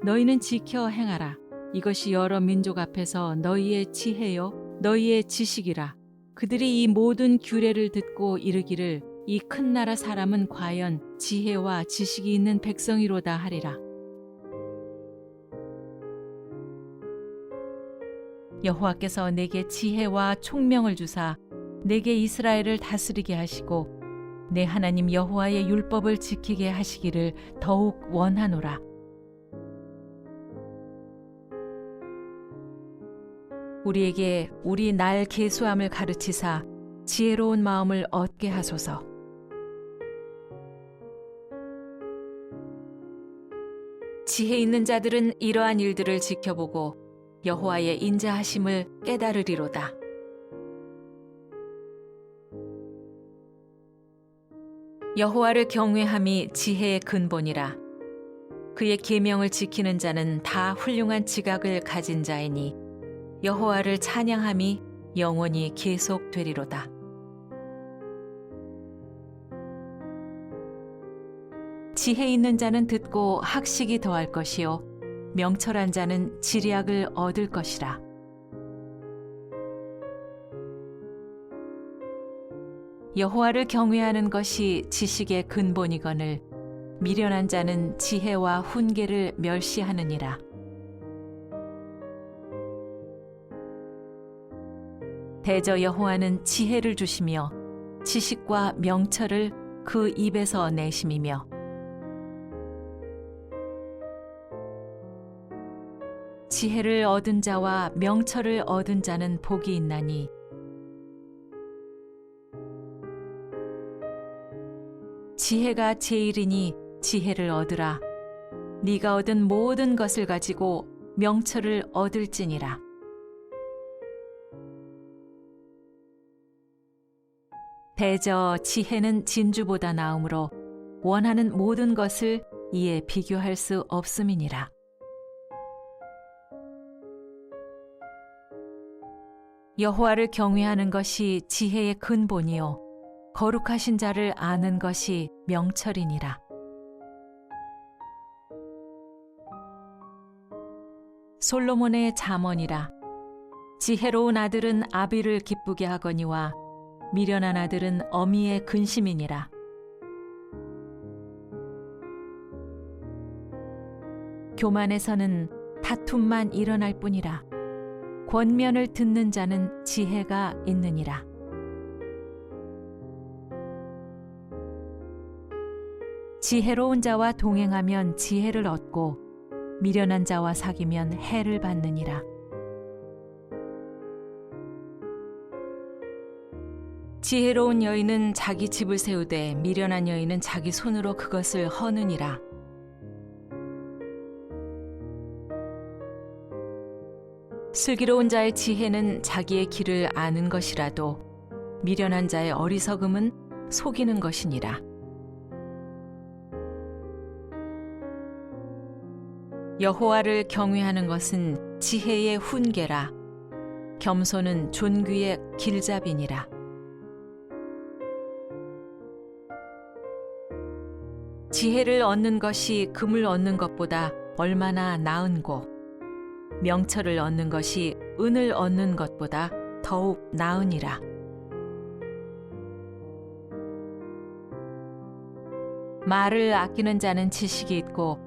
너희는 지켜 행하라. 이것이 여러 민족 앞에서 너희의 지혜요 너희의 지식이라. 그들이 이 모든 규례를 듣고 이르기를 이 큰 나라 사람은 과연 지혜와 지식이 있는 백성이로다 하리라. 여호와께서 내게 지혜와 총명을 주사 내게 이스라엘을 다스리게 하시고 내 하나님 여호와의 율법을 지키게 하시기를 더욱 원하노라. 우리에게 우리 날 계수함을 가르치사 지혜로운 마음을 얻게 하소서. 지혜 있는 자들은 이러한 일들을 지켜보고 여호와의 인자하심을 깨달으리로다. 여호와를 경외함이 지혜의 근본이라. 그의 계명을 지키는 자는 다 훌륭한 지각을 가진 자이니 여호와를 찬양함이 영원히 계속되리로다. 지혜 있는 자는 듣고 학식이 더할 것이요 명철한 자는 지략을 얻을 것이라. 여호와를 경외하는 것이 지식의 근본이거늘 미련한 자는 지혜와 훈계를 멸시하느니라. 대저 여호와는 지혜를 주시며 지식과 명철을 그 입에서 내심이며 지혜를 얻은 자와 명철을 얻은 자는 복이 있나니 지혜가 제일이니 지혜를 얻으라. 네가 얻은 모든 것을 가지고 명철을 얻을지니라. 대저 지혜는 진주보다 나으므로 원하는 모든 것을 이에 비교할 수 없음이니라. 여호와를 경외하는 것이 지혜의 근본이요 거룩하신 자를 아는 것이 명철이니라. 솔로몬의 잠언이라. 지혜로운 아들은 아비를 기쁘게 하거니와 미련한 아들은 어미의 근심이니라. 교만에서는 다툼만 일어날 뿐이라. 권면을 듣는 자는 지혜가 있느니라. 지혜로운 자와 동행하면 지혜를 얻고 미련한 자와 사귀면 해를 받느니라. 지혜로운 여인은 자기 집을 세우되 미련한 여인은 자기 손으로 그것을 허느니라. 슬기로운 자의 지혜는 자기의 길을 아는 것이라도 미련한 자의 어리석음은 속이는 것이니라. 여호와를 경외하는 것은 지혜의 훈계라. 겸손은 존귀의 길잡이니라. 지혜를 얻는 것이 금을 얻는 것보다 얼마나 나은고 명철을 얻는 것이 은을 얻는 것보다 더욱 나으니라. 말을 아끼는 자는 지식이 있고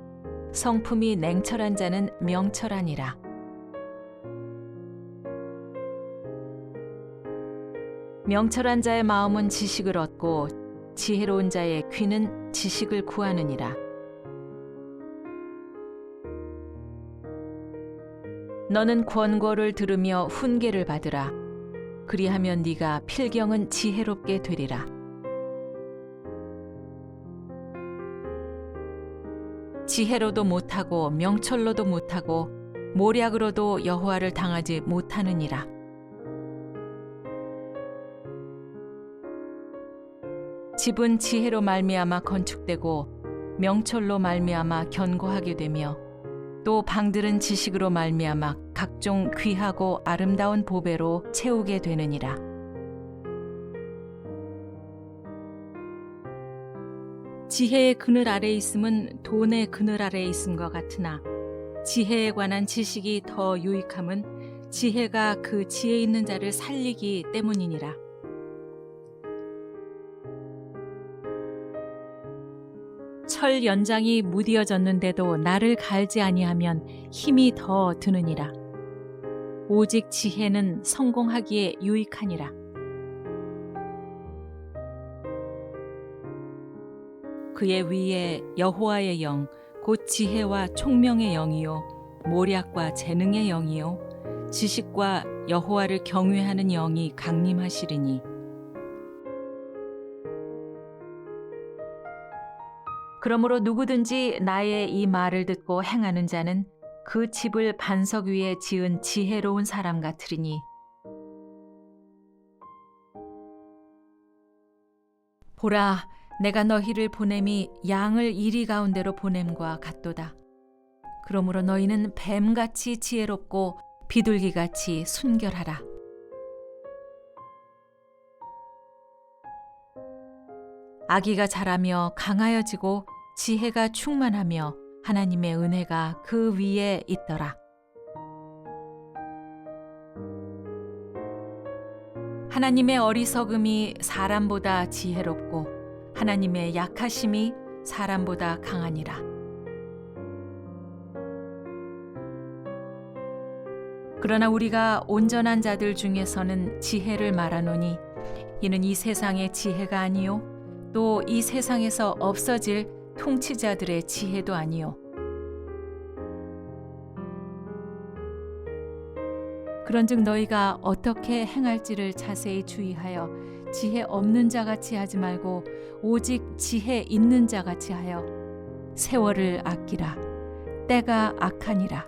성품이 냉철한 자는 명철하니라. 명철한 자의 마음은 지식을 얻고 지혜로운 자의 귀는 지식을 구하느니라. 너는 권고를 들으며 훈계를 받으라. 그리하면 네가 필경은 지혜롭게 되리라. 지혜로도 못하고 명철로도 못하고 모략으로도 여호와를 당하지 못하느니라. 집은 지혜로 말미암아 건축되고 명철로 말미암아 견고하게 되며 또 방들은 지식으로 말미암아 각종 귀하고 아름다운 보배로 채우게 되느니라. 지혜의 그늘 아래 있음은 돈의 그늘 아래 있음과 같으나 지혜에 관한 지식이 더 유익함은 지혜가 그 지혜 있는 자를 살리기 때문이니라. 철 연장이 무디어졌는데도 나를 갈지 아니하면 힘이 더 드느니라. 오직 지혜는 성공하기에 유익하니라. 그의 위에 여호와의 영, 곧 지혜와 총명의 영이요 모략과 재능의 영이요 지식과 여호와를 경외하는 영이 강림하시리니, 그러므로 누구든지 나의 이 말을 듣고 행하는 자는 그 집을 반석 위에 지은 지혜로운 사람 같으리니, 보라, 내가 너희를 보냄이 양을 이리 가운데로 보냄과 같도다. 그러므로 너희는 뱀같이 지혜롭고 비둘기같이 순결하라. 아기가 자라며 강하여지고 지혜가 충만하며 하나님의 은혜가 그 위에 있더라. 하나님의 어리석음이 사람보다 지혜롭고 하나님의 약하심이 사람보다 강하니라. 그러나 우리가 온전한 자들 중에서는 지혜를 말하노니 이는 이 세상의 지혜가 아니요 또 이 세상에서 없어질 통치자들의 지혜도 아니요. 그런즉 너희가 어떻게 행할지를 자세히 주의하여 지혜 없는 자같이 하지 말고 오직 지혜 있는 자같이 하여 세월을 아끼라. 때가 악하니라.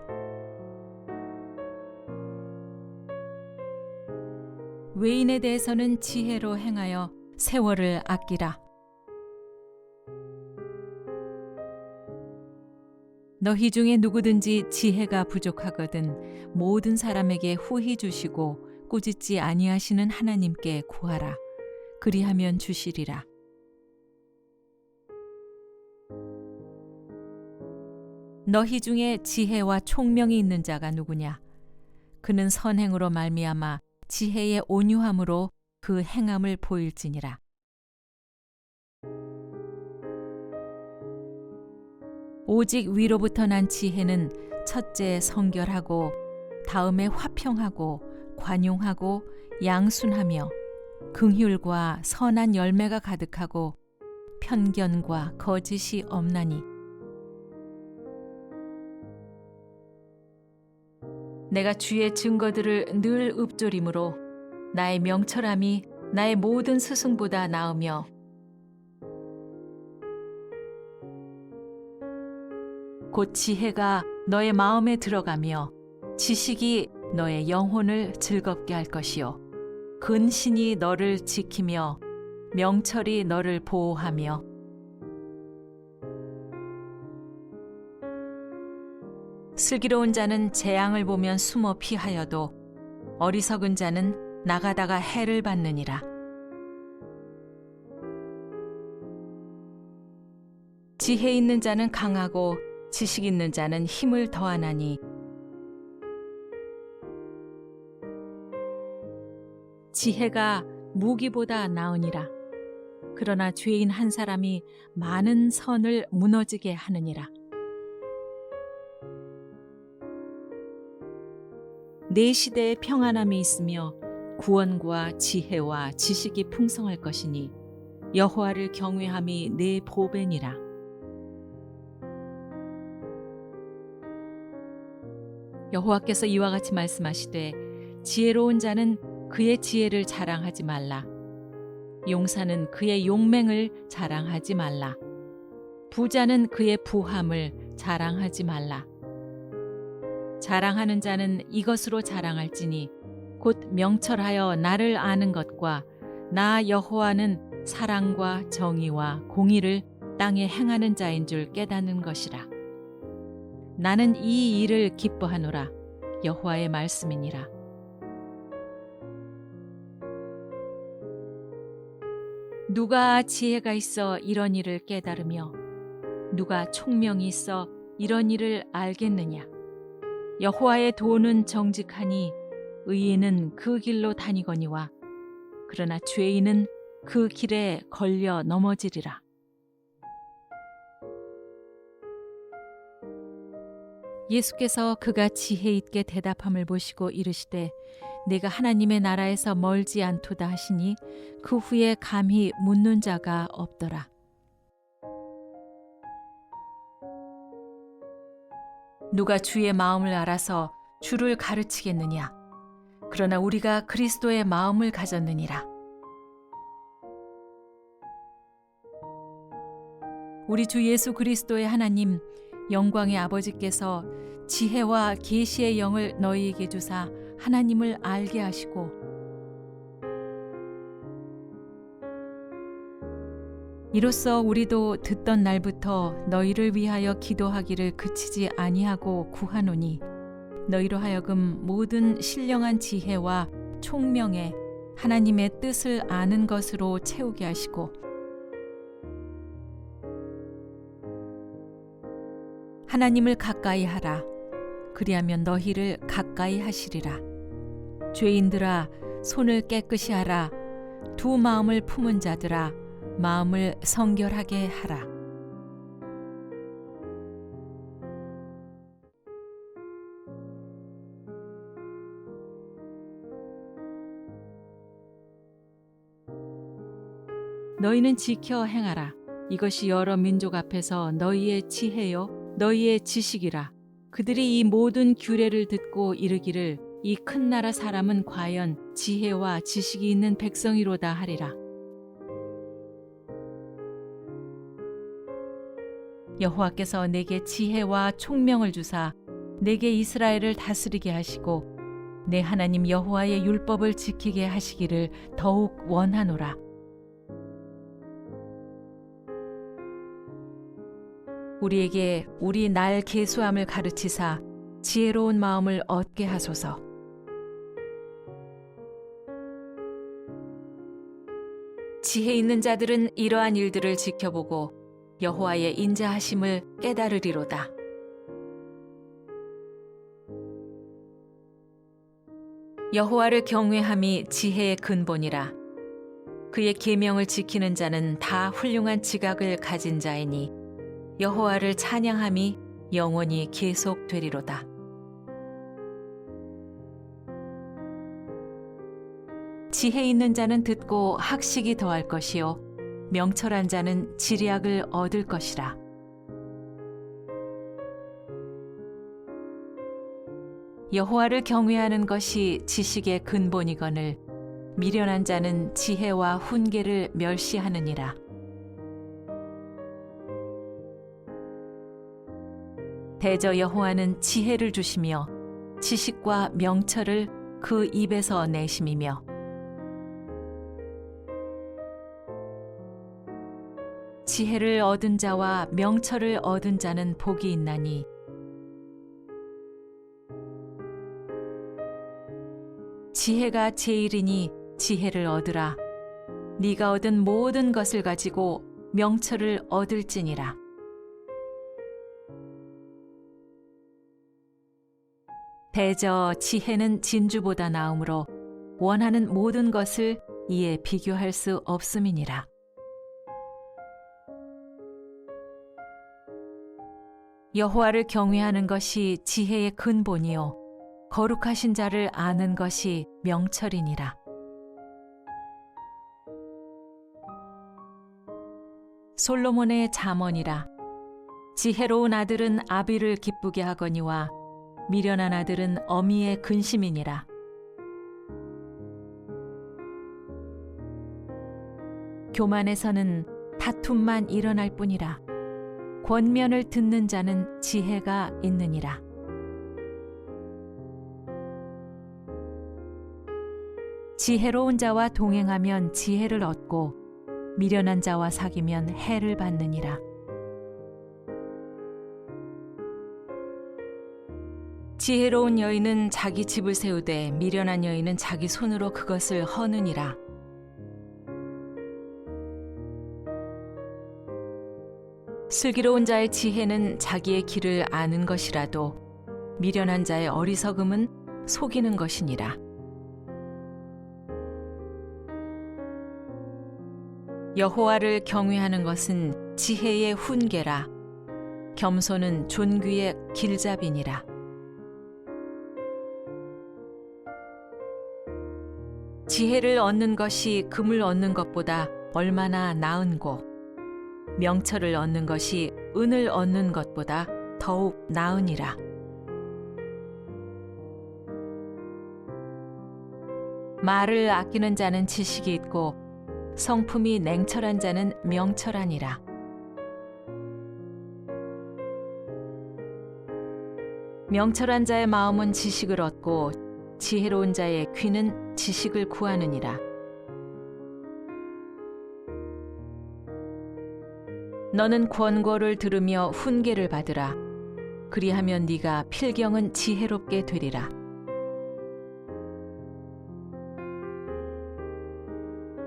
외인에 대해서는 지혜로 행하여 세월을 아끼라. 너희 중에 누구든지 지혜가 부족하거든 모든 사람에게 후히 주시고 꾸짖지 아니하시는 하나님께 구하라. 그리하면 주시리라. 너희 중에 지혜와 총명이 있는 자가 누구냐? 그는 선행으로 말미암아 지혜의 온유함으로 그 행함을 보일지니라. 오직 위로부터 난 지혜는 첫째 성결하고 다음에 화평하고 관용하고 양순하며 긍휼과 선한 열매가 가득하고 편견과 거짓이 없나니, 내가 주의 증거들을 늘 읊조림으로 나의 명철함이 나의 모든 스승보다 나으며 곧 지혜가 너의 마음에 들어가며 지식이 너의 영혼을 즐겁게 할 것이요 근신이 너를 지키며 명철이 너를 보호하며 슬기로운 자는 재앙을 보면 숨어 피하여도 어리석은 자는 나가다가 해를 받느니라. 지혜 있는 자는 강하고 지식 있는 자는 힘을 더하나니 지혜가 무기보다 나으니라. 그러나 죄인 한 사람이 많은 선을 무너지게 하느니라. 내 시대에 평안함이 있으며 구원과 지혜와 지식이 풍성할 것이니 여호와를 경외함이 내 보배니라. 여호와께서 이와 같이 말씀하시되 지혜로운 자는 그의 지혜를 자랑하지 말라. 용사는 그의 용맹을 자랑하지 말라. 부자는 그의 부함을 자랑하지 말라. 자랑하는 자는 이것으로 자랑할지니 곧 명철하여 나를 아는 것과 나 여호와는 사랑과 정의와 공의를 땅에 행하는 자인 줄 깨닫는 것이라. 나는 이 일을 기뻐하노라. 여호와의 말씀이니라. 누가 지혜가 있어 이런 일을 깨달으며 누가 총명이 있어 이런 일을 알겠느냐? 여호와의 도는 정직하니 의인은 그 길로 다니거니와 그러나 죄인은 그 길에 걸려 넘어지리라. 예수께서 그가 지혜 있게 대답함을 보시고 이르시되 내가 하나님의 나라에서 멀지 않도다 하시니 그 후에 감히 묻는 자가 없더라. 누가 주의 마음을 알아서 주를 가르치겠느냐? 그러나 우리가 그리스도의 마음을 가졌느니라. 우리 주 예수 그리스도의 하나님 영광의 아버지께서 지혜와 계시의 영을 너희에게 주사 하나님을 알게 하시고 이로써 우리도 듣던 날부터 너희를 위하여 기도하기를 그치지 아니하고 구하노니 너희로 하여금 모든 신령한 지혜와 총명에 하나님의 뜻을 아는 것으로 채우게 하시고 하나님을 가까이 하라. 그리하면 너희를 가까이 하시리라. 죄인들아 손을 깨끗이 하라. 두 마음을 품은 자들아 마음을 성결하게 하라. 너희는 지켜 행하라. 이것이 여러 민족 앞에서 너희의 지혜요 너희의 지식이라. 그들이 이 모든 규례를 듣고 이르기를 이 큰 나라 사람은 과연 지혜와 지식이 있는 백성이로다 하리라. 여호와께서 내게 지혜와 총명을 주사 내게 이스라엘을 다스리게 하시고 내 하나님 여호와의 율법을 지키게 하시기를 더욱 원하노라. 우리에게 우리 날 계수함을 가르치사 지혜로운 마음을 얻게 하소서. 지혜 있는 자들은 이러한 일들을 지켜보고 여호와의 인자하심을 깨달으리로다. 여호와를 경외함이 지혜의 근본이라. 그의 계명을 지키는 자는 다 훌륭한 지각을 가진 자이니 여호와를 찬양함이 영원히 계속되리로다. 지혜 있는 자는 듣고 학식이 더할 것이요 명철한 자는 지략을 얻을 것이라. 여호와를 경외하는 것이 지식의 근본이거늘 미련한 자는 지혜와 훈계를 멸시하느니라. 대저 여호와는 지혜를 주시며 지식과 명철을 그 입에서 내심이며 지혜를 얻은 자와 명철을 얻은 자는 복이 있나니 지혜가 제일이니 지혜를 얻으라. 네가 얻은 모든 것을 가지고 명철을 얻을지니라. 대저 지혜는 진주보다 나으므로 원하는 모든 것을 이에 비교할 수 없음이니라. 여호와를 경외하는 것이 지혜의 근본이요 거룩하신 자를 아는 것이 명철이니라. 솔로몬의 잠언이라. 지혜로운 아들은 아비를 기쁘게 하거니와 미련한 아들은 어미의 근심이니라. 교만에서는 다툼만 일어날 뿐이라. 권면을 듣는 자는 지혜가 있느니라. 지혜로운 자와 동행하면 지혜를 얻고 미련한 자와 사귀면 해를 받느니라. 지혜로운 여인은 자기 집을 세우되 미련한 여인은 자기 손으로 그것을 허느니라. 슬기로운 자의 지혜는 자기의 길을 아는 것이라도 미련한 자의 어리석음은 속이는 것이니라. 여호와를 경외하는 것은 지혜의 훈계라. 겸손은 존귀의 길잡이니라. 지혜를 얻는 것이 금을 얻는 것보다 얼마나 나은고, 명철을 얻는 것이 은을 얻는 것보다 더욱 나으니라. 말을 아끼는 자는 지식이 있고 성품이 냉철한 자는 명철하니라. 명철한 자의 마음은 지식을 얻고 지혜로운 자의 귀는 지식을 구하느니라. 너는 권고를 들으며 훈계를 받으라. 그리하면 네가 필경은 지혜롭게 되리라.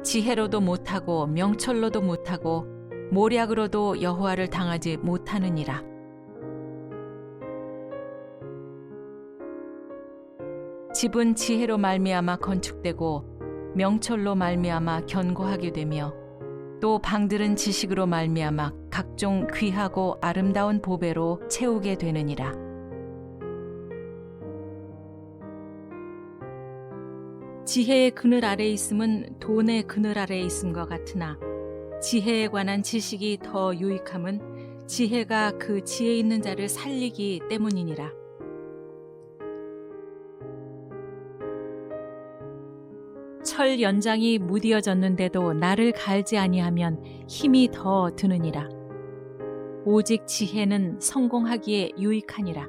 지혜로도 못하고 명철로도 못하고 모략으로도 여호와를 당하지 못하느니라. 집은 지혜로 말미암아 건축되고 명철로 말미암아 견고하게 되며 또 방들은 지식으로 말미암아 각종 귀하고 아름다운 보배로 채우게 되느니라. 지혜의 그늘 아래에 있음은 돈의 그늘 아래에 있음과 같으나 지혜에 관한 지식이 더 유익함은 지혜가 그 지혜 있는 자를 살리기 때문이니라. 철 연장이 무디어졌는데도 나를 갈지 아니하면 힘이 더 드느니라. 오직 지혜는 성공하기에 유익하니라.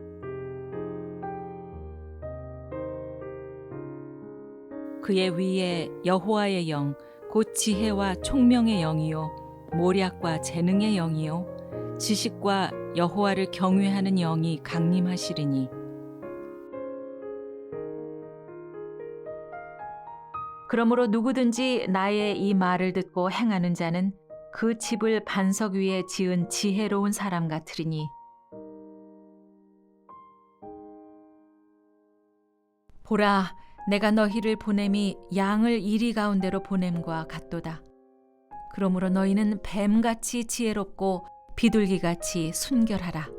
그의 위에 여호와의 영, 곧 지혜와 총명의 영이요 모략과 재능의 영이요 지식과 여호와를 경외하는 영이 강림하시리니, 그러므로 누구든지 나의 이 말을 듣고 행하는 자는 그 집을 반석 위에 지은 지혜로운 사람 같으리니, 보라, 내가 너희를 보냄이 양을 이리 가운데로 보냄과 같도다. 그러므로 너희는 뱀같이 지혜롭고 비둘기같이 순결하라.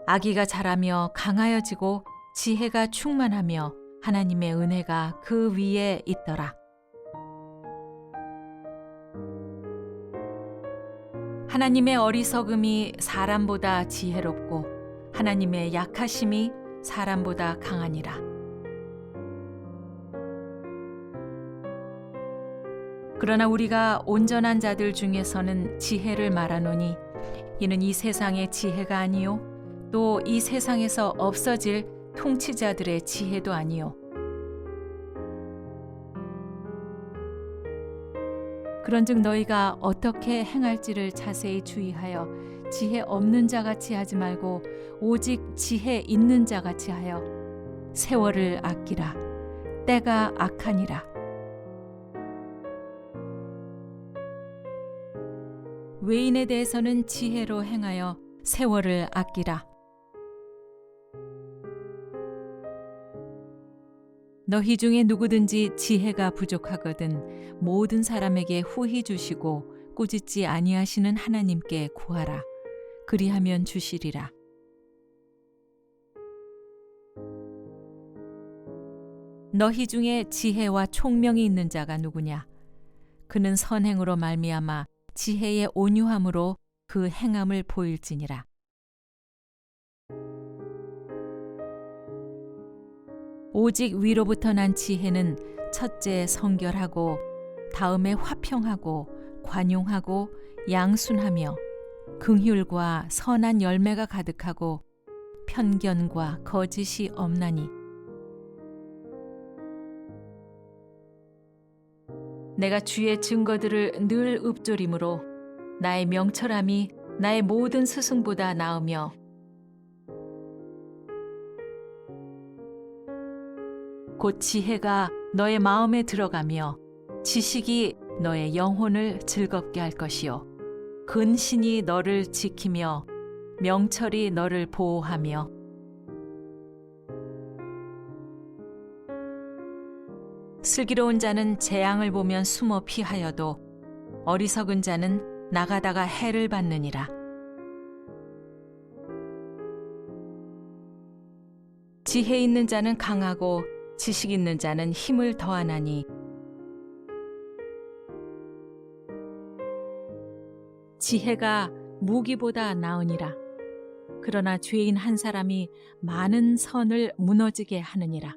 아기가 자라며 강하여지고 지혜가 충만하며 하나님의 은혜가 그 위에 있더라. 하나님의 어리석음이 사람보다 지혜롭고 하나님의 약하심이 사람보다 강하니라. 그러나 우리가 온전한 자들 중에서는 지혜를 말하노니 이는 이 세상의 지혜가 아니요 또 이 세상에서 없어질 통치자들의 지혜도 아니요. 그런즉 너희가 어떻게 행할지를 자세히 주의하여 지혜 없는 자같이 하지 말고 오직 지혜 있는 자같이 하여 세월을 아끼라. 때가 악하니라. 외인에 대해서는 지혜로 행하여 세월을 아끼라. 너희 중에 누구든지 지혜가 부족하거든 모든 사람에게 후히 주시고 꾸짖지 아니하시는 하나님께 구하라. 그리하면 주시리라. 너희 중에 지혜와 총명이 있는 자가 누구냐? 그는 선행으로 말미암아 지혜의 온유함으로 그 행함을 보일지니라. 오직 위로부터 난 지혜는 첫째 성결하고 다음에 화평하고 관용하고 양순하며 긍휼과 선한 열매가 가득하고 편견과 거짓이 없나니, 내가 주의 증거들을 늘 읊조림으로 나의 명철함이 나의 모든 스승보다 나으며 곧 지혜가 너의 마음에 들어가며 지식이 너의 영혼을 즐겁게 할 것이요 근신이 너를 지키며 명철이 너를 보호하며 슬기로운 자는 재앙을 보면 숨어 피하여도 어리석은 자는 나가다가 해를 받느니라. 지혜 있는 자는 강하고 지식 있는 자는 힘을 더하나니 지혜가 무기보다 나으니라. 그러나 죄인 한 사람이 많은 선을 무너지게 하느니라.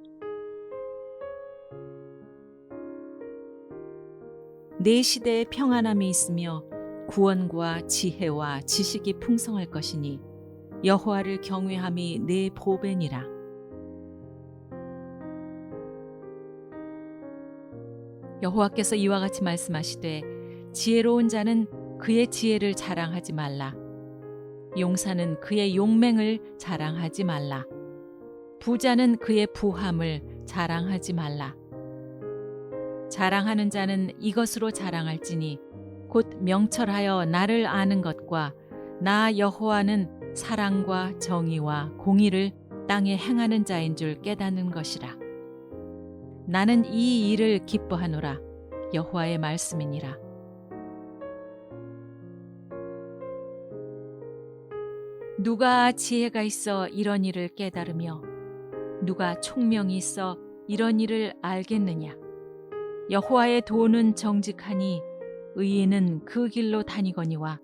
내 시대에 평안함이 있으며 구원과 지혜와 지식이 풍성할 것이니 여호와를 경외함이 내 보배니라. 여호와께서 이와 같이 말씀하시되 지혜로운 자는 그의 지혜를 자랑하지 말라. 용사는 그의 용맹을 자랑하지 말라. 부자는 그의 부함을 자랑하지 말라. 자랑하는 자는 이것으로 자랑할지니 곧 명철하여 나를 아는 것과 나 여호와는 사랑과 정의와 공의를 땅에 행하는 자인 줄 깨닫는 것이라. 나는 이 일을 기뻐하노라. 여호와의 말씀이니라. 누가 지혜가 있어 이런 일을 깨달으며 누가 총명이 있어 이런 일을 알겠느냐. 여호와의 도는 정직하니 의인은 그 길로 다니거니와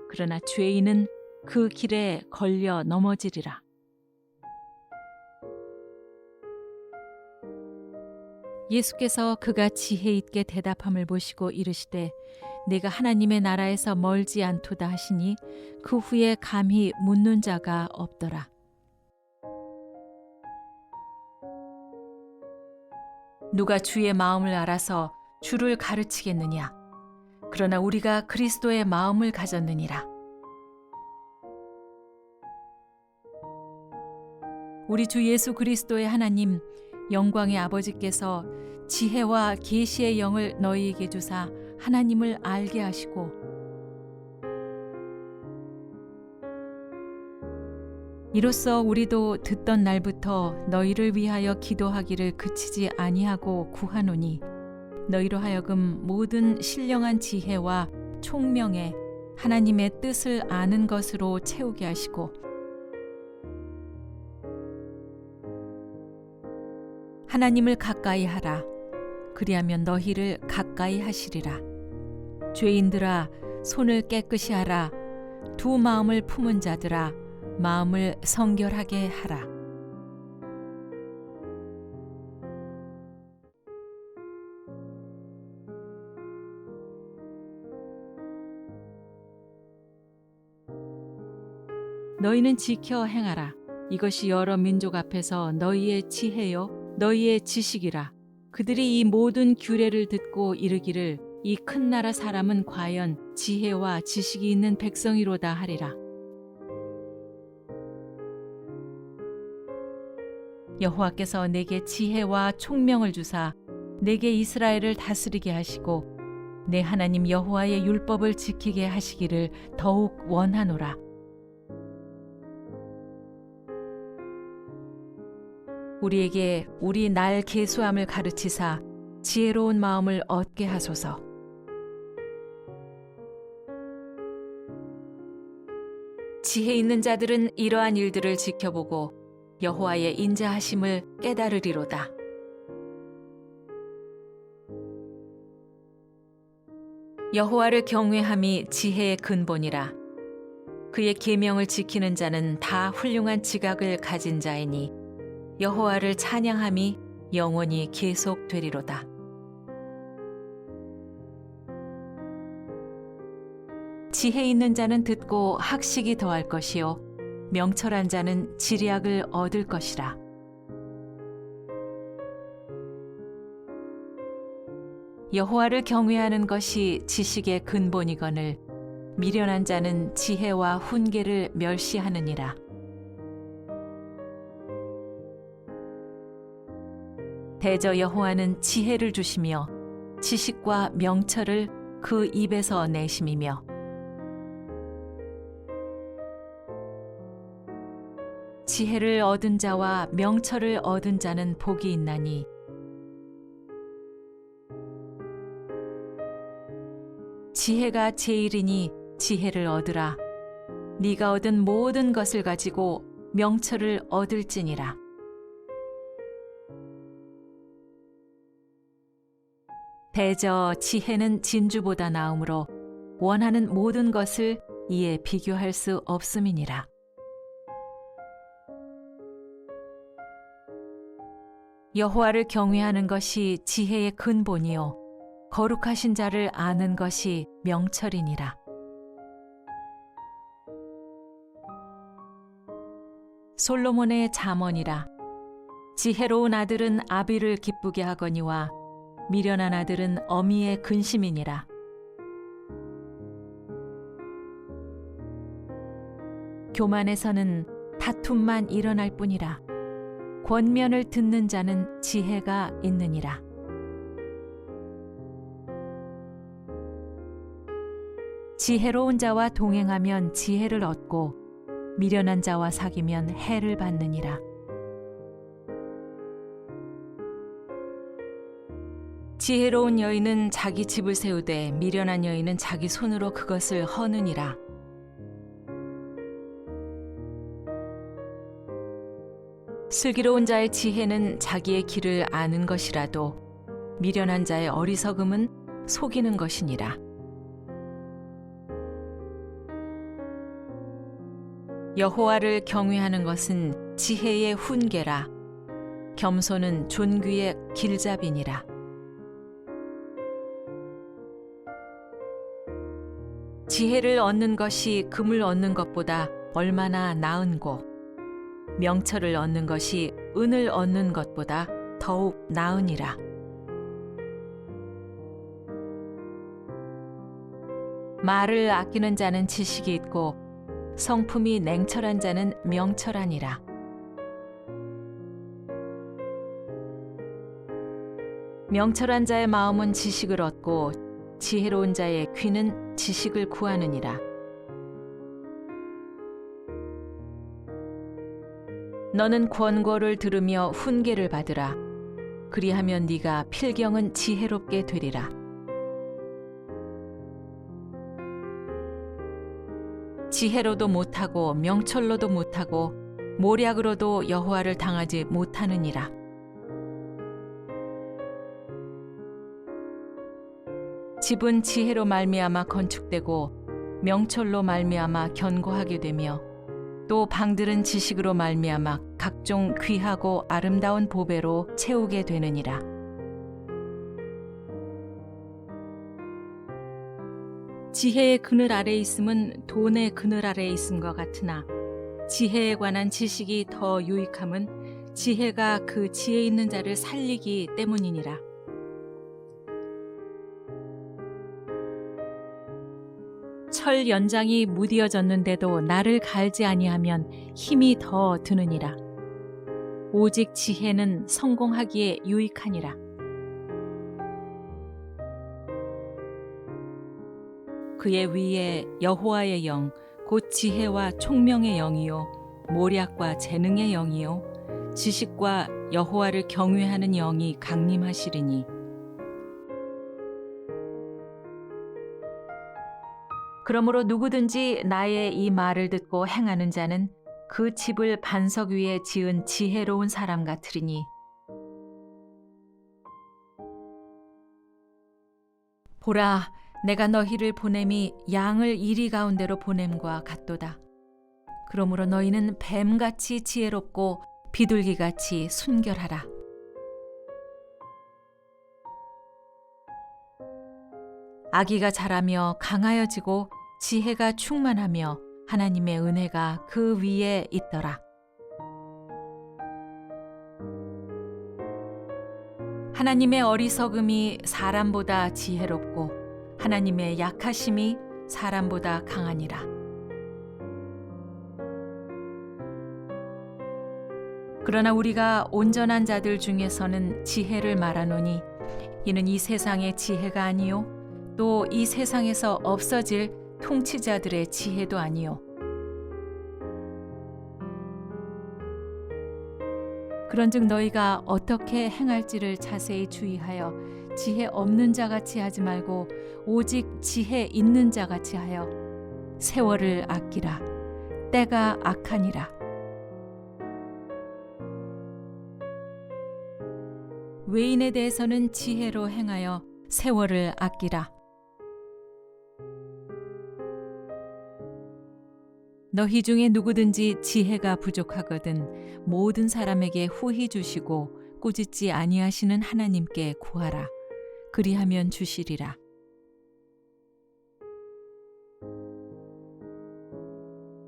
그러나 죄인은 그 길에 걸려 넘어지리라. 예수께서 그가 지혜 있게 대답함을 보시고 이르시되 내가 하나님의 나라에서 멀지 않도다 하시니 그 후에 감히 묻는 자가 없더라. 누가 주의 마음을 알아서 주를 가르치겠느냐. 그러나 우리가 그리스도의 마음을 가졌느니라. 우리 주 예수 그리스도의 하나님 영광의 아버지께서 지혜와 계시의 영을 너희에게 주사 하나님을 알게 하시고 이로써 우리도 듣던 날부터 너희를 위하여 기도하기를 그치지 아니하고 구하노니 너희로 하여금 모든 신령한 지혜와 총명에 하나님의 뜻을 아는 것으로 채우게 하시고 하나님을 가까이 하라. 그리하면 너희를 가까이 하시리라. 죄인들아 손을 깨끗이 하라. 두 마음을 품은 자들아 마음을 성결하게 하라. 너희는 지켜 행하라. 이것이 여러 민족 앞에서 너희의 지혜요 너희의 지식이라. 그들이 이 모든 규례를 듣고 이르기를 이 큰 나라 사람은 과연 지혜와 지식이 있는 백성이로다 하리라. 여호와께서 내게 지혜와 총명을 주사 내게 이스라엘을 다스리게 하시고 내 하나님 여호와의 율법을 지키게 하시기를 더욱 원하노라. 우리에게 우리 날 계수함을 가르치사 지혜로운 마음을 얻게 하소서. 지혜 있는 자들은 이러한 일들을 지켜보고 여호와의 인자하심을 깨달으리로다. 여호와를 경외함이 지혜의 근본이라. 그의 계명을 지키는 자는 다 훌륭한 지각을 가진 자이니 여호와를 찬양함이 영원히 계속되리로다. 지혜 있는 자는 듣고 학식이 더할 것이요 명철한 자는 지략을 얻을 것이라. 여호와를 경외하는 것이 지식의 근본이거늘 미련한 자는 지혜와 훈계를 멸시하느니라. 대저 여호와는 지혜를 주시며 지식과 명철을 그 입에서 내심이며 지혜를 얻은 자와 명철을 얻은 자는 복이 있나니 지혜가 제일이니 지혜를 얻으라. 네가 얻은 모든 것을 가지고 명철을 얻을지니라. 대저 지혜는 진주보다 나으므로 원하는 모든 것을 이에 비교할 수 없음이니라. 여호와를 경외하는 것이 지혜의 근본이요 거룩하신 자를 아는 것이 명철이니라. 솔로몬의 잠언이라. 지혜로운 아들은 아비를 기쁘게 하거니와 미련한 아들은 어미의 근심이니라. 교만에서는 다툼만 일어날 뿐이라. 권면을 듣는 자는 지혜가 있느니라. 지혜로운 자와 동행하면 지혜를 얻고 미련한 자와 사귀면 해를 받느니라. 지혜로운 여인은 자기 집을 세우되 미련한 여인은 자기 손으로 그것을 허느니라. 슬기로운 자의 지혜는 자기의 길을 아는 것이라도 미련한 자의 어리석음은 속이는 것이니라. 여호와를 경외하는 것은 지혜의 훈계라. 겸손은 존귀의 길잡이니라. 지혜를 얻는 것이 금을 얻는 것보다 얼마나 나은고 명철을 얻는 것이 은을 얻는 것보다 더욱 나으니라. 말을 아끼는 자는 지식이 있고 성품이 냉철한 자는 명철하니라. 명철한 자의 마음은 지식을 얻고 지혜로운 자의 귀는 지식을 구하느니라. 너는 권고를 들으며 훈계를 받으라. 그리하면 네가 필경은 지혜롭게 되리라. 지혜로도 못하고 명철로도 못하고 모략으로도 여호와를 당하지 못하느니라. 집은 지혜로 말미암아 건축되고 명철로 말미암아 견고하게 되며 또 방들은 지식으로 말미암아 각종 귀하고 아름다운 보배로 채우게 되느니라. 지혜의 그늘 아래에 있음은 돈의 그늘 아래에 있음과 같으나 지혜에 관한 지식이 더 유익함은 지혜가 그 지혜 있는 자를 살리기 때문이니라. 철 연장이 무디어졌는데도 나를 갈지 아니하면 힘이 더 드느니라. 오직 지혜는 성공하기에 유익하니라. 그의 위에 여호와의 영, 곧 지혜와 총명의 영이요 모략과 재능의 영이요 지식과 여호와를 경외하는 영이 강림하시리니 그러므로 누구든지 나의 이 말을 듣고 행하는 자는 그 집을 반석 위에 지은 지혜로운 사람 같으리니 보라 내가 너희를 보냄이 양을 이리 가운데로 보냄과 같도다. 그러므로 너희는 뱀같이 지혜롭고 비둘기같이 순결하라. 아기가 자라며 강하여지고 지혜가 충만하며 하나님의 은혜가 그 위에 있더라. 하나님의 어리석음이 사람보다 지혜롭고 하나님의 약하심이 사람보다 강하니라. 그러나 우리가 온전한 자들 중에서는 지혜를 말하노니 이는 이 세상의 지혜가 아니요 또 이 세상에서 없어질 통치자들의 지혜도 아니요 그런즉 너희가 어떻게 행할지를 자세히 주의하여 지혜 없는 자같이 하지 말고 오직 지혜 있는 자같이 하여 세월을 아끼라. 때가 악하니라. 외인에 대해서는 지혜로 행하여 세월을 아끼라. 너희 중에 누구든지 지혜가 부족하거든 모든 사람에게 후히 주시고 꾸짖지 아니하시는 하나님께 구하라. 그리하면 주시리라.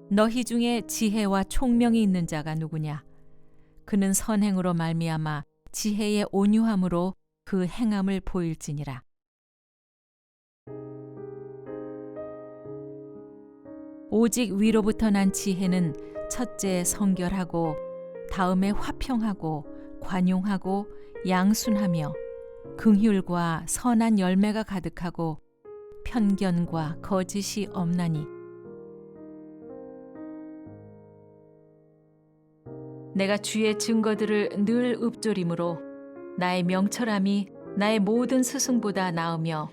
너희 중에 지혜와 총명이 있는 자가 누구냐? 그는 선행으로 말미암아 지혜의 온유함으로 그 행함을 보일지니라. 오직 위로부터 난 지혜는 첫째 성결하고 다음에 화평하고 관용하고 양순하며 긍휼과 선한 열매가 가득하고 편견과 거짓이 없나니 내가 주의 증거들을 늘 읊조림으로 나의 명철함이 나의 모든 스승보다 나으며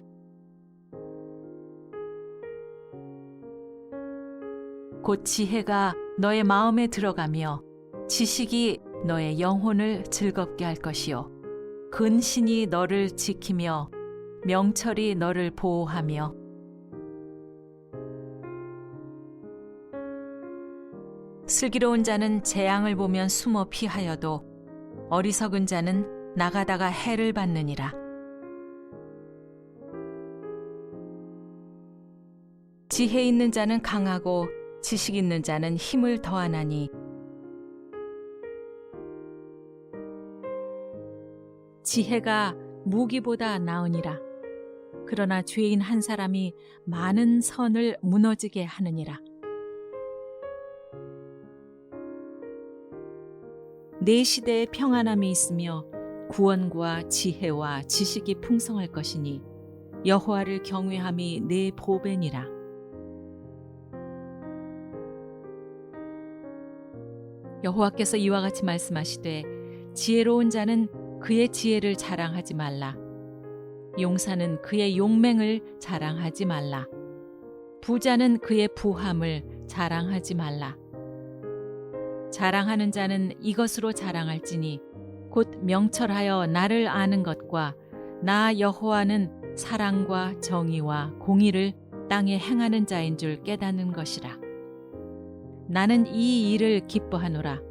곧 지혜가 너의 마음에 들어가며 지식이 너의 영혼을 즐겁게 할 것이요 근신이 너를 지키며 명철이 너를 보호하며 슬기로운 자는 재앙을 보면 숨어 피하여도 어리석은 자는 나가다가 해를 받느니라. 지혜 있는 자는 강하고 지식 있는 자는 힘을 더하나니 지혜가 무기보다 나으니라. 그러나 죄인 한 사람이 많은 선을 무너지게 하느니라. 내 시대에 평안함이 있으며 구원과 지혜와 지식이 풍성할 것이니 여호와를 경외함이 내 보배니라. 여호와께서 이와 같이 말씀하시되 지혜로운 자는 그의 지혜를 자랑하지 말라. 용사는 그의 용맹을 자랑하지 말라. 부자는 그의 부함을 자랑하지 말라. 자랑하는 자는 이것으로 자랑할지니 곧 명철하여 나를 아는 것과 나 여호와는 사랑과 정의와 공의를 땅에 행하는 자인 줄 깨닫는 것이라. 나는 이 일을 기뻐하노라.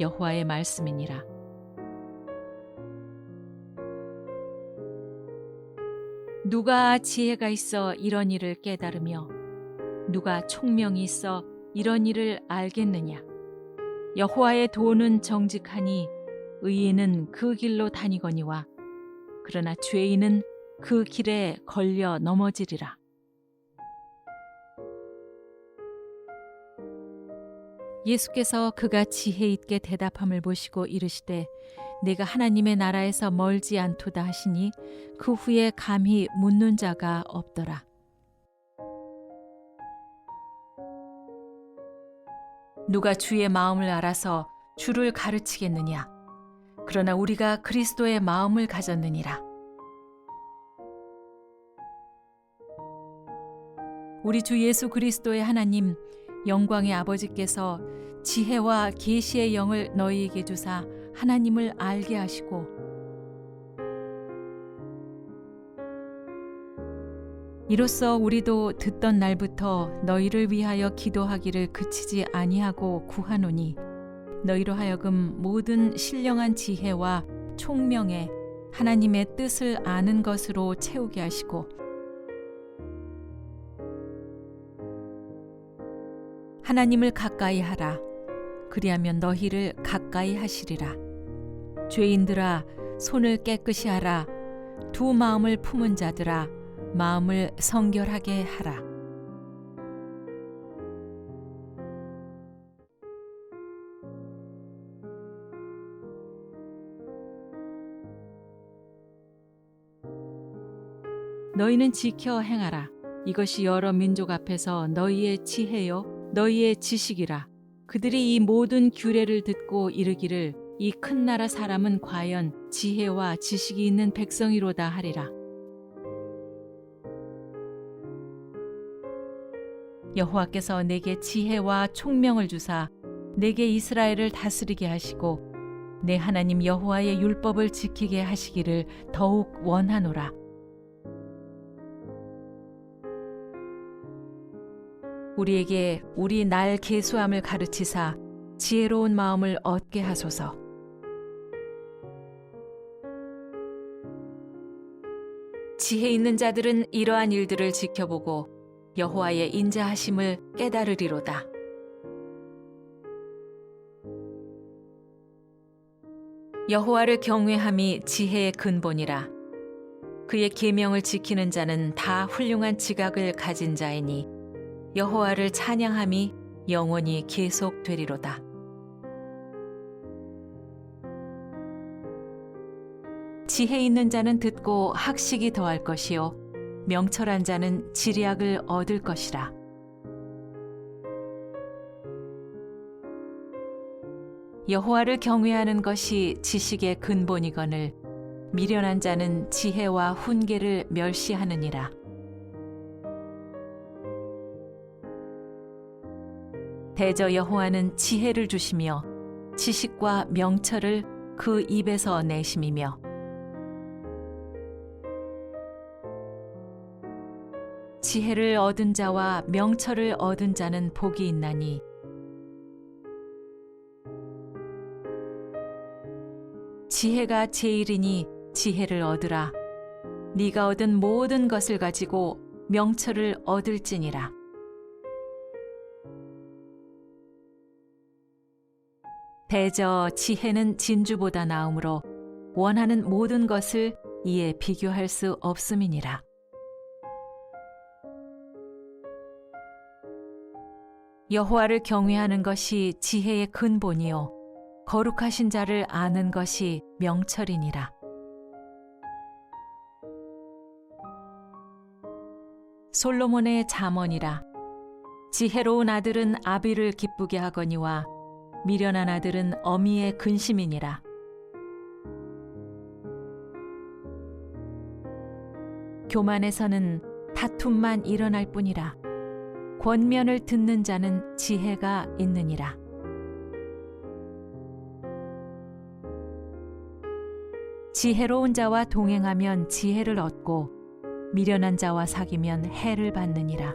여호와의 말씀이니라. 누가 지혜가 있어 이런 일을 깨달으며 누가 총명이 있어 이런 일을 알겠느냐? 여호와의 도는 정직하니 의인은 그 길로 다니거니와 그러나 죄인은 그 길에 걸려 넘어지리라. 예수께서 그가 지혜 있게 대답함을 보시고 이르시되 내가 하나님의 나라에서 멀지 않도다 하시니 그 후에 감히 묻는 자가 없더라. 누가 주의 마음을 알아서 주를 가르치겠느냐? 그러나 우리가 그리스도의 마음을 가졌느니라. 우리 주 예수 그리스도의 하나님 영광의 아버지께서 지혜와 계시의 영을 너희에게 주사 하나님을 알게 하시고 이로써 우리도 듣던 날부터 너희를 위하여 기도하기를 그치지 아니하고 구하노니 너희로 하여금 모든 신령한 지혜와 총명에 하나님의 뜻을 아는 것으로 채우게 하시고 하나님을 가까이 하라. 그리하면 너희를 가까이 하시리라. 죄인들아 손을 깨끗이 하라. 두 마음을 품은 자들아 마음을 성결하게 하라. 너희는 지켜 행하라. 이것이 여러 민족 앞에서 너희의 지혜요 너희의 지식이라. 그들이 이 모든 규례를 듣고 이르기를 이 큰 나라 사람은 과연 지혜와 지식이 있는 백성이로다 하리라. 여호와께서 내게 지혜와 총명을 주사 내게 이스라엘을 다스리게 하시고 내 하나님 여호와의 율법을 지키게 하시기를 더욱 원하노라. 우리에게 우리 날 계수함을 가르치사 지혜로운 마음을 얻게 하소서. 지혜 있는 자들은 이러한 일들을 지켜보고 여호와의 인자하심을 깨달으리로다. 여호와를 경외함이 지혜의 근본이라. 그의 계명을 지키는 자는 다 훌륭한 지각을 가진 자이니 여호와를 찬양함이 영원히 계속되리로다. 지혜 있는 자는 듣고 학식이 더할 것이요 명철한 자는 지략을 얻을 것이라. 여호와를 경외하는 것이 지식의 근본이거늘 미련한 자는 지혜와 훈계를 멸시하느니라. 대저 여호와는 지혜를 주시며 지식과 명철을 그 입에서 내심이며 지혜를 얻은 자와 명철을 얻은 자는 복이 있나니 지혜가 제일이니 지혜를 얻으라. 네가 얻은 모든 것을 가지고 명철을 얻을지니라. 대저 지혜는 진주보다 나으므로 원하는 모든 것을 이에 비교할 수 없음이니라. 여호와를 경외하는 것이 지혜의 근본이요 거룩하신 자를 아는 것이 명철이니라. 솔로몬의 잠언이라. 지혜로운 아들은 아비를 기쁘게 하거니와 미련한 아들은 어미의 근심이니라. 교만에서는 다툼만 일어날 뿐이라. 권면을 듣는 자는 지혜가 있느니라. 지혜로운 자와 동행하면 지혜를 얻고 미련한 자와 사귀면 해를 받느니라.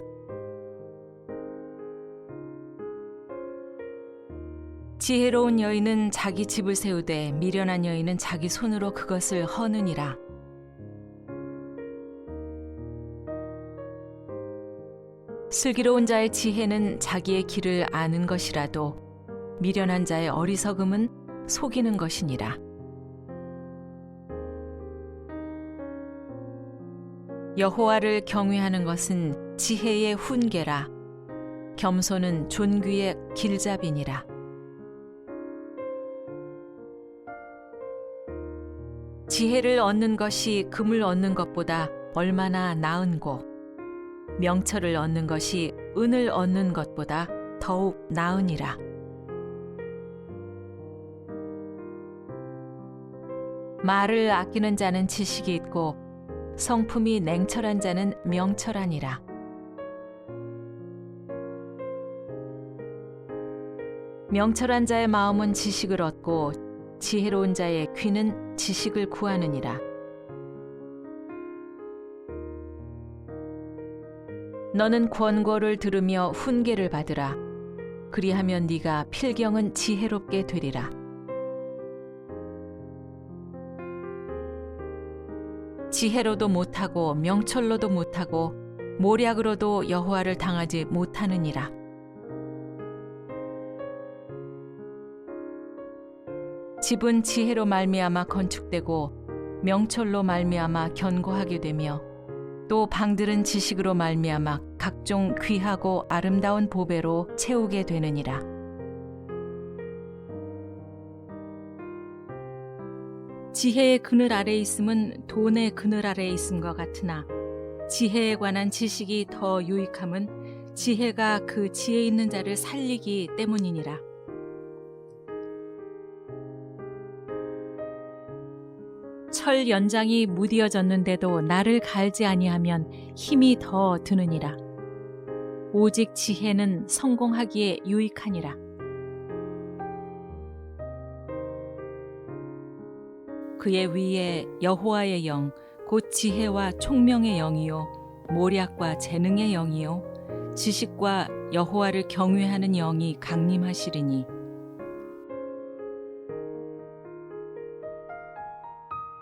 지혜로운 여인은 자기 집을 세우되 미련한 여인은 자기 손으로 그것을 허느니라. 슬기로운 자의 지혜는 자기의 길을 아는 것이라도 미련한 자의 어리석음은 속이는 것이니라. 여호와를 경외하는 것은 지혜의 훈계라. 겸손은 존귀의 길잡이니라. 지혜를 얻는 것이 금을 얻는 것보다 얼마나 나은고 명철을 얻는 것이 은을 얻는 것보다 더욱 나으니라. 말을 아끼는 자는 지식이 있고 성품이 냉철한 자는 명철하니라. 명철한 자의 마음은 지식을 얻고 지혜로운 자의 귀는 지식을 구하느니라. 너는 권고를 들으며 훈계를 받으라. 그리하면 네가 필경은 지혜롭게 되리라. 지혜로도 못하고 명철로도 못하고 모략으로도 여호와를 당하지 못하느니라. 집은 지혜로 말미암아 건축되고 명철로 말미암아 견고하게 되며 또 방들은 지식으로 말미암아 각종 귀하고 아름다운 보배로 채우게 되느니라. 지혜의 그늘 아래에 있음은 돈의 그늘 아래에 있음과 같으나 지혜에 관한 지식이 더 유익함은 지혜가 그 지혜 있는 자를 살리기 때문이니라. 철 연장이 무디어졌는데도 나를 갈지 아니하면 힘이 더 드느니라. 오직 지혜는 성공하기에 유익하니라. 그의 위에 여호와의 영, 곧 지혜와 총명의 영이요 모략과 재능의 영이요 지식과 여호와를 경외하는 영이 강림하시리니.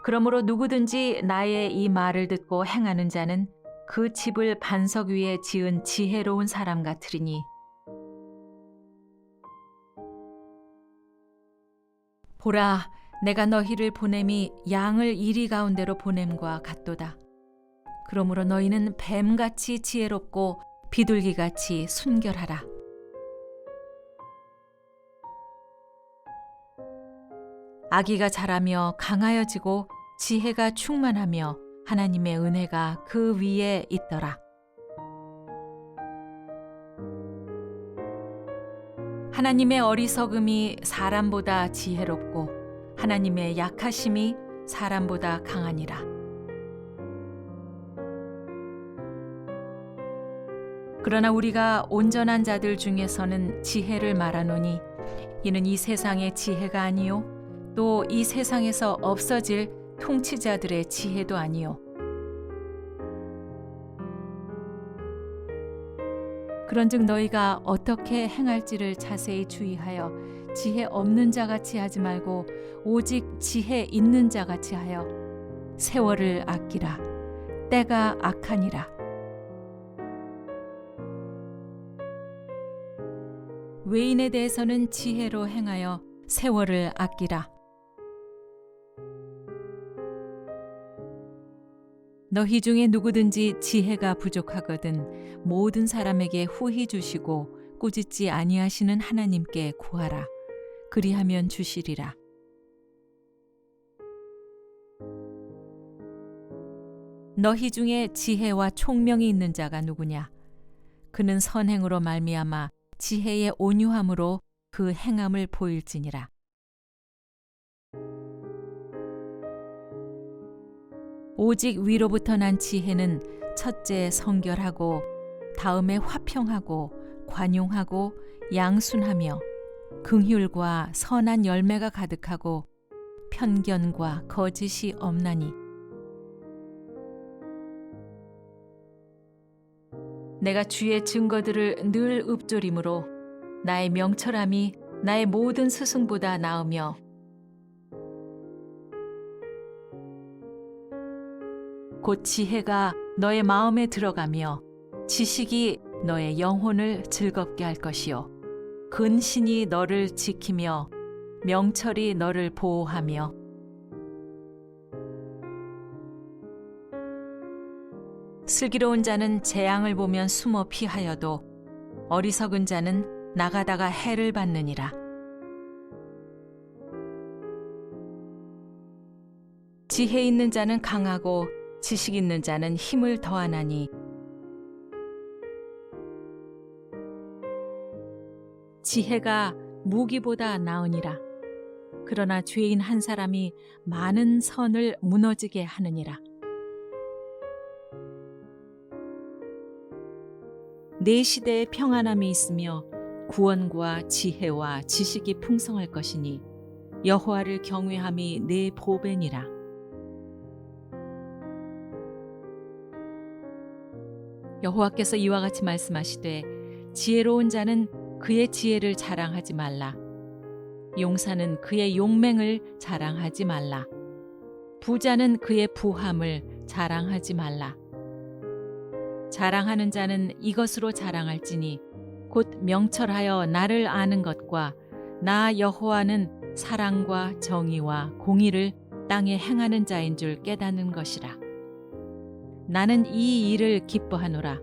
그러므로 누구든지 나의 이 말을 듣고 행하는 자는 그 집을 반석 위에 지은 지혜로운 사람 같으리니. 보라, 내가 너희를 보냄이 양을 이리 가운데로 보냄과 같도다. 그러므로 너희는 뱀같이 지혜롭고 비둘기같이 순결하라. 아기가 자라며 강하여지고 지혜가 충만하며 하나님의 은혜가 그 위에 있더라. 하나님의 어리석음이 사람보다 지혜롭고 하나님의 약하심이 사람보다 강하니라. 그러나 우리가 온전한 자들 중에서는 지혜를 말하노니 이는 이 세상의 지혜가 아니요 또 이 세상에서 없어질 통치자들의 지혜도 아니요. 그런즉 너희가 어떻게 행할지를 자세히 주의하여 지혜 없는 자같이 하지 말고 오직 지혜 있는 자같이 하여 세월을 아끼라. 때가 악하니라. 외인에 대해서는 지혜로 행하여 세월을 아끼라. 너희 중에 누구든지 지혜가 부족하거든 모든 사람에게 후히 주시고 꾸짖지 아니하시는 하나님께 구하라. 그리하면 주시리라. 너희 중에 지혜와 총명이 있는 자가 누구냐? 그는 선행으로 말미암아 지혜의 온유함으로 그 행함을 보일지니라. 오직 위로부터 난 지혜는 첫째 성결하고 다음에 화평하고 관용하고 양순하며 긍휼과 선한 열매가 가득하고 편견과 거짓이 없나니. 내가 주의 증거들을 늘 읊조림으로 나의 명철함이 나의 모든 스승보다 나으며 곧 지혜가 너의 마음에 들어가며 지식이 너의 영혼을 즐겁게 할 것이요 근신이 너를 지키며 명철이 너를 보호하며 슬기로운 자는 재앙을 보면 숨어 피하여도 어리석은 자는 나가다가 해를 받느니라. 지혜 있는 자는 강하고 지식 있는 자는 힘을 더하나니 지혜가 무기보다 나으니라. 그러나 죄인 한 사람이 많은 선을 무너지게 하느니라. 내 시대에 평안함이 있으며 구원과 지혜와 지식이 풍성할 것이니 여호와를 경외함이 내 보배니라. 여호와께서 이와 같이 말씀하시되 지혜로운 자는 그의 지혜를 자랑하지 말라. 용사는 그의 용맹을 자랑하지 말라. 부자는 그의 부함을 자랑하지 말라. 자랑하는 자는 이것으로 자랑할지니 곧 명철하여 나를 아는 것과 나 여호와는 사랑과 정의와 공의를 땅에 행하는 자인 줄 깨닫는 것이라. 나는 이 일을 기뻐하노라.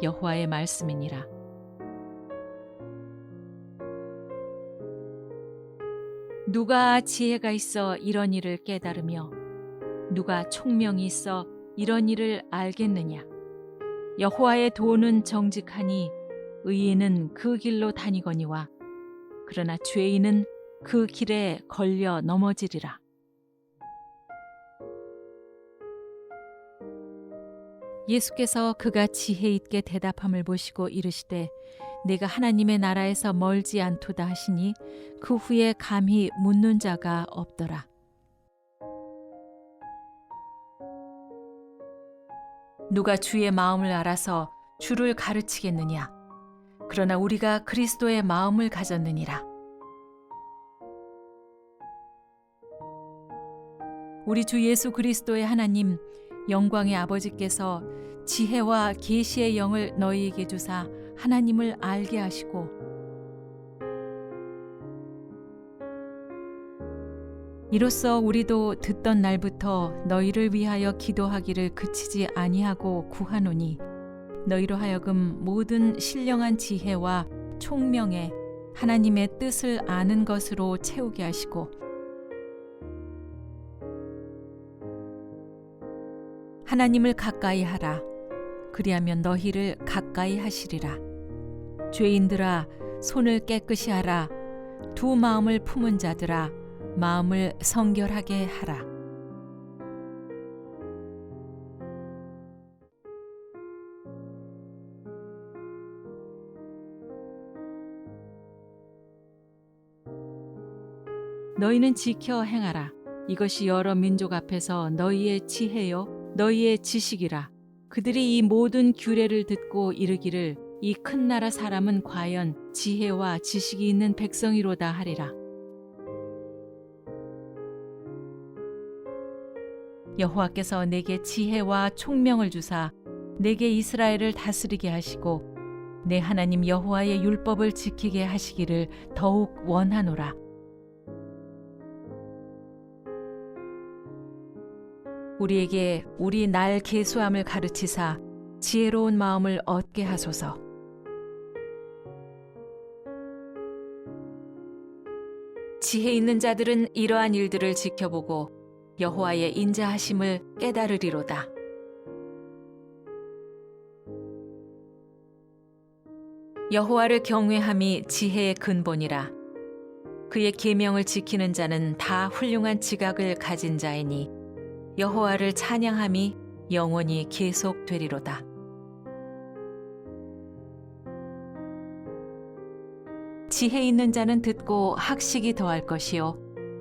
여호와의 말씀이니라. 누가 지혜가 있어 이런 일을 깨달으며 누가 총명이 있어 이런 일을 알겠느냐? 여호와의 도는 정직하니 의인은 그 길로 다니거니와 그러나 죄인은 그 길에 걸려 넘어지리라. 예수께서 그가 지혜 있게 대답함을 보시고 이르시되 내가 하나님의 나라에서 멀지 않도다 하시니 그 후에 감히 묻는 자가 없더라. 누가 주의 마음을 알아서 주를 가르치겠느냐? 그러나 우리가 그리스도의 마음을 가졌느니라. 우리 주 예수 그리스도의 하나님 영광의 아버지께서 지혜와 계시의 영을 너희에게 주사 하나님을 알게 하시고 이로써 우리도 듣던 날부터 너희를 위하여 기도하기를 그치지 아니하고 구하노니 너희로 하여금 모든 신령한 지혜와 총명에 하나님의 뜻을 아는 것으로 채우게 하시고 하나님을 가까이 하라. 그리하면 너희를 가까이 하시리라. 죄인들아 손을 깨끗이 하라. 두 마음을 품은 자들아 마음을 성결하게 하라. 너희는 지켜 행하라. 이것이 여러 민족 앞에서 너희의 지혜요 너희의 지식이라. 그들이 이 모든 규례를 듣고 이르기를 이 큰 나라 사람은 과연 지혜와 지식이 있는 백성이로다 하리라. 여호와께서 내게 지혜와 총명을 주사 내게 이스라엘을 다스리게 하시고 내 하나님 여호와의 율법을 지키게 하시기를 더욱 원하노라. 우리에게 우리 날 계수함을 가르치사 지혜로운 마음을 얻게 하소서. 지혜 있는 자들은 이러한 일들을 지켜보고 여호와의 인자하심을 깨달으리로다. 여호와를 경외함이 지혜의 근본이라. 그의 계명을 지키는 자는 다 훌륭한 지각을 가진 자이니 여호와를 찬양함이 영원히 계속되리로다. 지혜 있는 자는 듣고 학식이 더할 것이요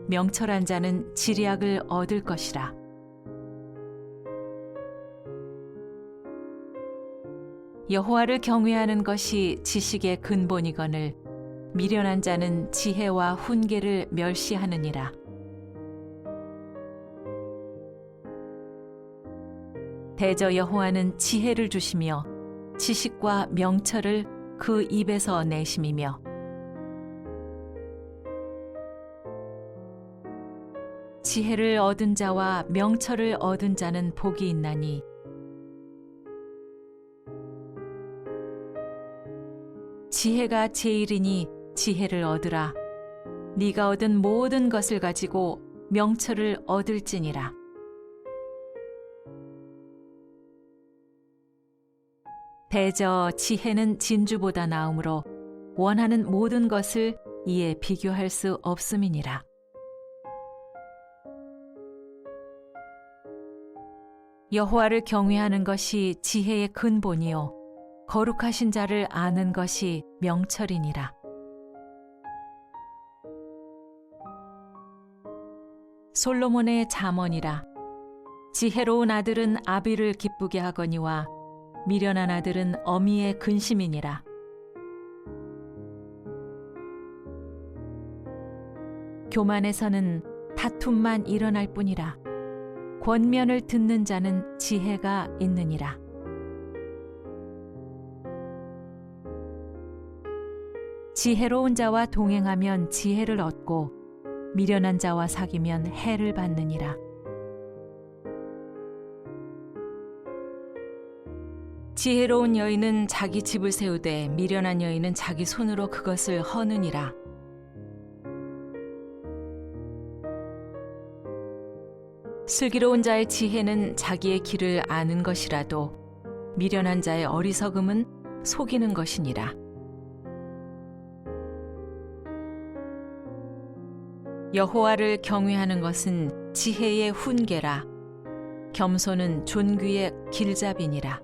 명철한 자는 지략을 얻을 것이라. 여호와를 경외하는 것이 지식의 근본이거늘 미련한 자는 지혜와 훈계를 멸시하느니라. 대저 여호와는 지혜를 주시며 지식과 명철을 그 입에서 내심이며 지혜를 얻은 자와 명철을 얻은 자는 복이 있나니 지혜가 제일이니 지혜를 얻으라. 네가 얻은 모든 것을 가지고 명철을 얻을지니라. 대저 지혜는 진주보다 나음으로 원하는 모든 것을 이에 비교할 수 없음이니라. 여호와를 경외하는 것이 지혜의 근본이요 거룩하신 자를 아는 것이 명철이니라. 솔로몬의 잠언이라. 지혜로운 아들은 아비를 기쁘게 하거니와 미련한 아들은 어미의 근심이니라. 교만에서는 다툼만 일어날 뿐이라. 권면을 듣는 자는 지혜가 있느니라. 지혜로운 자와 동행하면 지혜를 얻고 미련한 자와 사귀면 해를 받느니라. 지혜로운 여인은 자기 집을 세우되 미련한 여인은 자기 손으로 그것을 허느니라. 슬기로운 자의 지혜는 자기의 길을 아는 것이라도 미련한 자의 어리석음은 속이는 것이니라. 여호와를 경외하는 것은 지혜의 훈계라. 겸손은 존귀의 길잡이니라.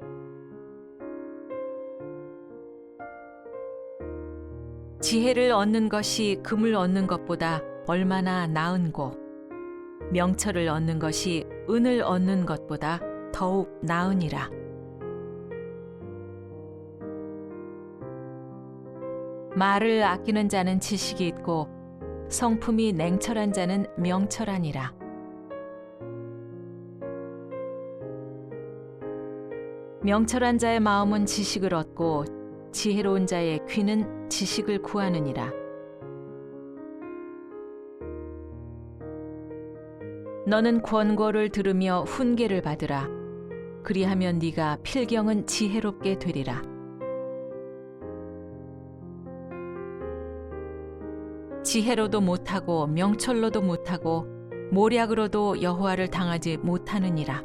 지혜를 얻는 것이 금을 얻는 것보다 얼마나 나은고, 명철을 얻는 것이 은을 얻는 것보다 더욱 나으니라. 말을 아끼는 자는 지식이 있고 성품이 냉철한 자는 명철하니라. 명철한 자의 마음은 지식을 얻고 지혜로운 자의 귀는 지식을 구하느니라. 너는 권고를 들으며 훈계를 받으라. 그리하면 네가 필경은 지혜롭게 되리라. 지혜로도 못하고 명철로도 못하고 모략으로도 여호와를 당하지 못하느니라.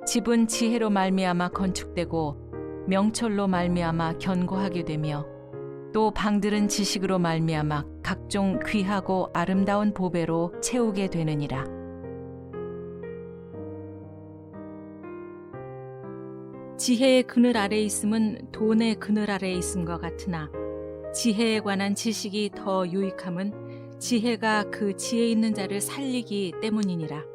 집은 지혜로 말미암아 건축되고 명철로 말미암아 견고하게 되며 또 방들은 지식으로 말미암아 각종 귀하고 아름다운 보배로 채우게 되느니라. 지혜의 그늘 아래 있음은 돈의 그늘 아래 있음과 같으나 지혜에 관한 지식이 더 유익함은 지혜가 그 지혜 있는 자를 살리기 때문이니라.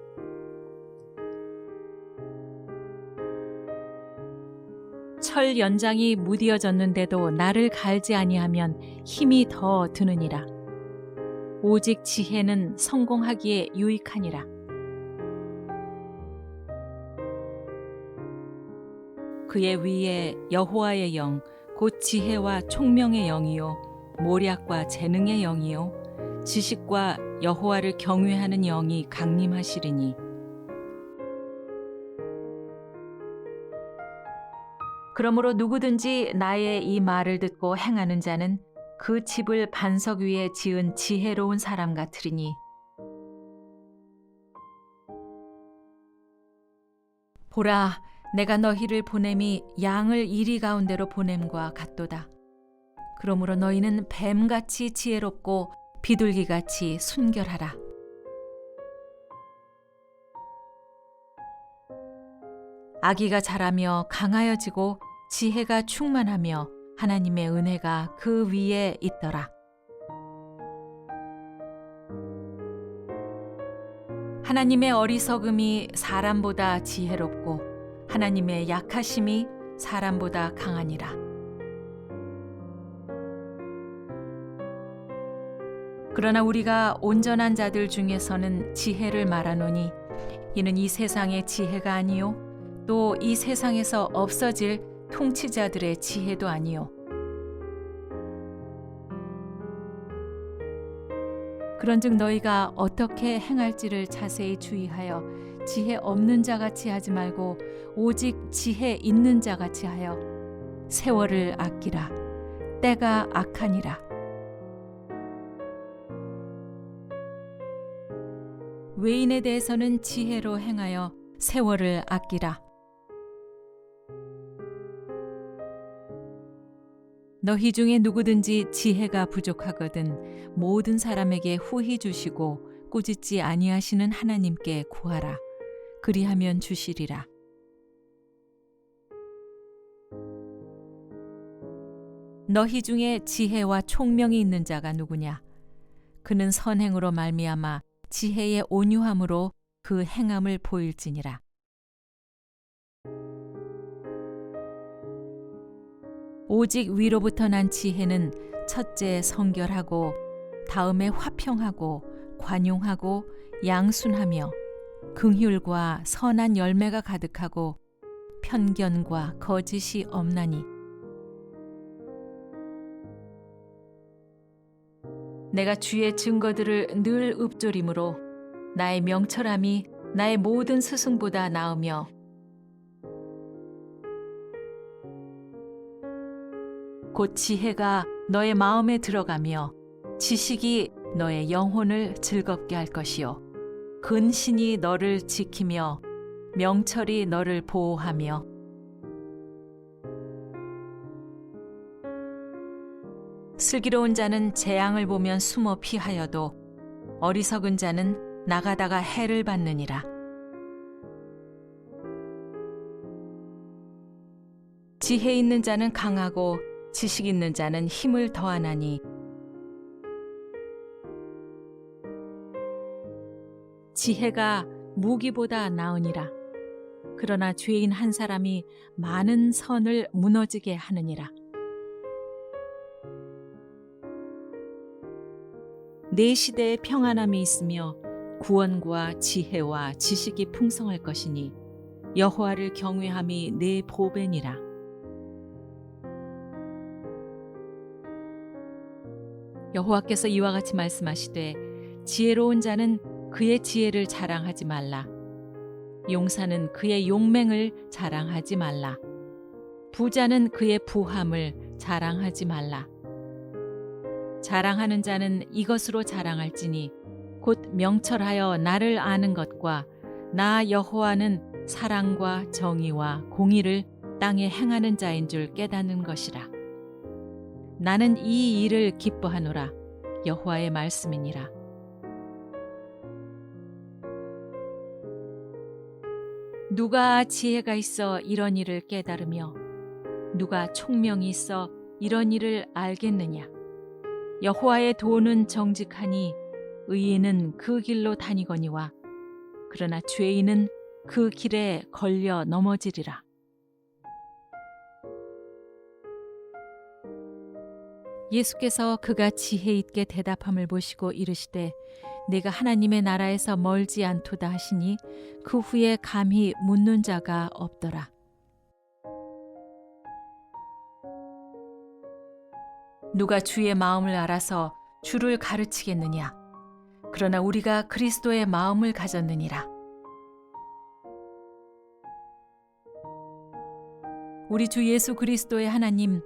철 연장이 무디어졌는데도 나를 갈지 아니하면 힘이 더 드느니라. 오직 지혜는 성공하기에 유익하니라. 그의 위에 여호와의 영, 곧 지혜와 총명의 영이요 모략과 재능의 영이요 지식과 여호와를 경외하는 영이 강림하시리니, 그러므로 누구든지 나의 이 말을 듣고 행하는 자는 그 집을 반석 위에 지은 지혜로운 사람 같으리니, 보라, 내가 너희를 보냄이 양을 이리 가운데로 보냄과 같도다. 그러므로 너희는 뱀같이 지혜롭고 비둘기같이 순결하라. 아기가 자라며 강하여지고 지혜가 충만하며 하나님의 은혜가 그 위에 있더라. 하나님의 어리석음이 사람보다 지혜롭고 하나님의 약하심이 사람보다 강하니라. 그러나 우리가 온전한 자들 중에서는 지혜를 말하노니 이는 이 세상의 지혜가 아니요 또 이 세상에서 없어질 통치자들의 지혜도 아니요. 그런즉 너희가 어떻게 행할지를 자세히 주의하여 지혜 없는 자같이 하지 말고 오직 지혜 있는 자같이 하여 세월을 아끼라. 때가 악하니라. 외인에 대해서는 지혜로 행하여 세월을 아끼라. 너희 중에 누구든지 지혜가 부족하거든 모든 사람에게 후히 주시고 꾸짖지 아니하시는 하나님께 구하라. 그리하면 주시리라. 너희 중에 지혜와 총명이 있는 자가 누구냐? 그는 선행으로 말미암아 지혜의 온유함으로 그 행함을 보일지니라. 오직 위로부터 난 지혜는 첫째 성결하고 다음에 화평하고 관용하고 양순하며 긍휼과 선한 열매가 가득하고 편견과 거짓이 없나니, 내가 주의 증거들을 늘 읊조림으로 나의 명철함이 나의 모든 스승보다 나으며 곧 지혜가 너의 마음에 들어가며 지식이 너의 영혼을 즐겁게 할 것이요 근신이 너를 지키며 명철이 너를 보호하며 슬기로운 자는 재앙을 보면 숨어 피하여도 어리석은 자는 나가다가 해를 받느니라. 지혜 있는 자는 강하고 지식 있는 자는 힘을 더하나니 지혜가 무기보다 나으니라. 그러나 죄인 한 사람이 많은 선을 무너지게 하느니라. 내 시대에 평안함이 있으며 구원과 지혜와 지식이 풍성할 것이니 여호와를 경외함이 내 보배니라. 여호와께서 이와 같이 말씀하시되 지혜로운 자는 그의 지혜를 자랑하지 말라. 용사는 그의 용맹을 자랑하지 말라. 부자는 그의 부함을 자랑하지 말라. 자랑하는 자는 이것으로 자랑할지니 곧 명철하여 나를 아는 것과 나 여호와는 사랑과 정의와 공의를 땅에 행하는 자인 줄 깨닫는 것이라. 나는 이 일을 기뻐하노라. 여호와의 말씀이니라. 누가 지혜가 있어 이런 일을 깨달으며 누가 총명이 있어 이런 일을 알겠느냐. 여호와의 도는 정직하니 의인은 그 길로 다니거니와 그러나 죄인은 그 길에 걸려 넘어지리라. 예수께서 그가 지혜 있게 대답함을 보시고 이르시되 내가 하나님의 나라에서 멀지 않도다 하시니 그 후에 감히 묻는 자가 없더라. 누가 주의 마음을 알아서 주를 가르치겠느냐. 그러나 우리가 그리스도의 마음을 가졌느니라. 우리 주 예수 그리스도의 하나님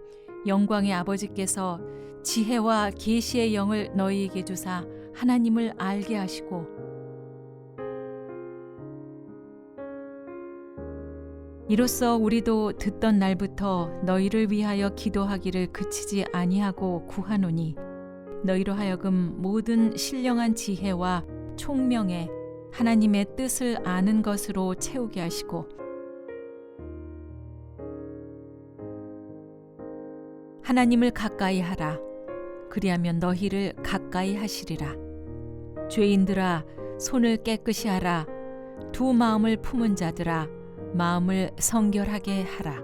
영광의 아버지께서 지혜와 계시의 영을 너희에게 주사 하나님을 알게 하시고 이로써 우리도 듣던 날부터 너희를 위하여 기도하기를 그치지 아니하고 구하노니 너희로 하여금 모든 신령한 지혜와 총명에 하나님의 뜻을 아는 것으로 채우게 하시고 하나님을 가까이 하라. 그리하면 너희를 가까이 하시리라. 죄인들아 손을 깨끗이 하라. 두 마음을 품은 자들아 마음을 성결하게 하라.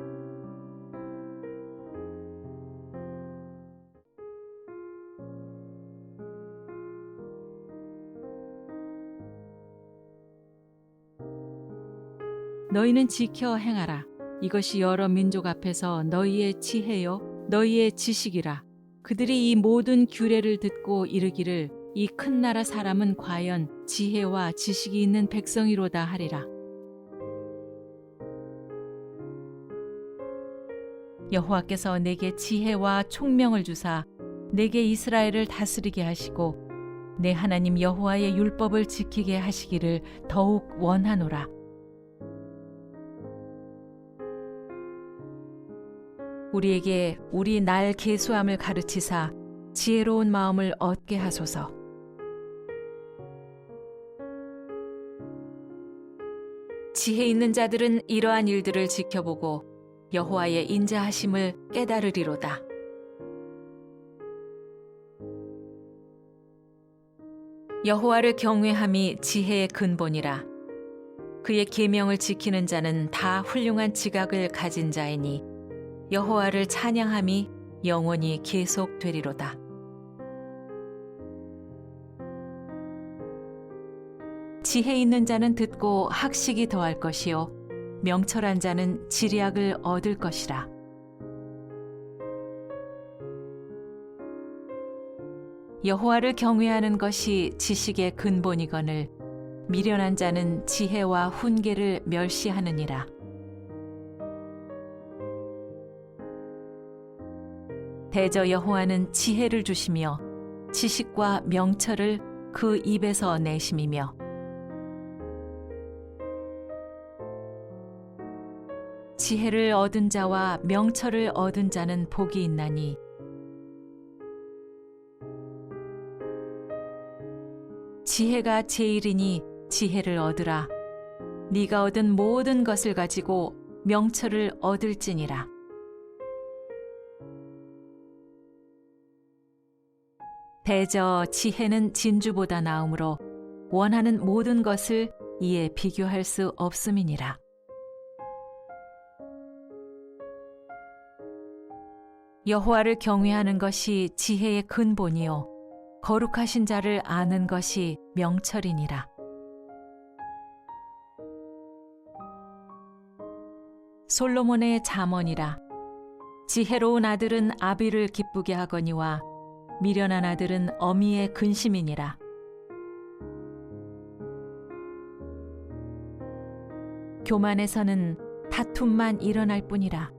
너희는 지켜 행하라. 이것이 여러 민족 앞에서 너희의 지혜요 너희의 지식이라. 그들이 이 모든 규례를 듣고 이르기를 이 큰 나라 사람은 과연 지혜와 지식이 있는 백성이로다 하리라. 여호와께서 내게 지혜와 총명을 주사 내게 이스라엘을 다스리게 하시고 내 하나님 여호와의 율법을 지키게 하시기를 더욱 원하노라. 우리에게 우리 날 계수함을 가르치사 지혜로운 마음을 얻게 하소서. 지혜 있는 자들은 이러한 일들을 지켜보고 여호와의 인자하심을 깨달으리로다. 여호와를 경외함이 지혜의 근본이라. 그의 계명을 지키는 자는 다 훌륭한 지각을 가진 자이니 여호와를 찬양함이 영원히 계속되리로다. 지혜 있는 자는 듣고 학식이 더할 것이요 명철한 자는 지략을 얻을 것이라. 여호와를 경외하는 것이 지식의 근본이거늘 미련한 자는 지혜와 훈계를 멸시하느니라. 대저 여호와는 지혜를 주시며 지식과 명철을 그 입에서 내심이며 지혜를 얻은 자와 명철을 얻은 자는 복이 있나니 지혜가 제일이니 지혜를 얻으라. 네가 얻은 모든 것을 가지고 명철을 얻을지니라. 대저 지혜는 진주보다 나으므로 원하는 모든 것을 이에 비교할 수 없음이니라. 여호와를 경외하는 것이 지혜의 근본이요 거룩하신 자를 아는 것이 명철이니라. 솔로몬의 잠언이라. 지혜로운 아들은 아비를 기쁘게 하거니와 미련한 아들은 어미의 근심이니라. 교만에서는 다툼만 일어날 뿐이라.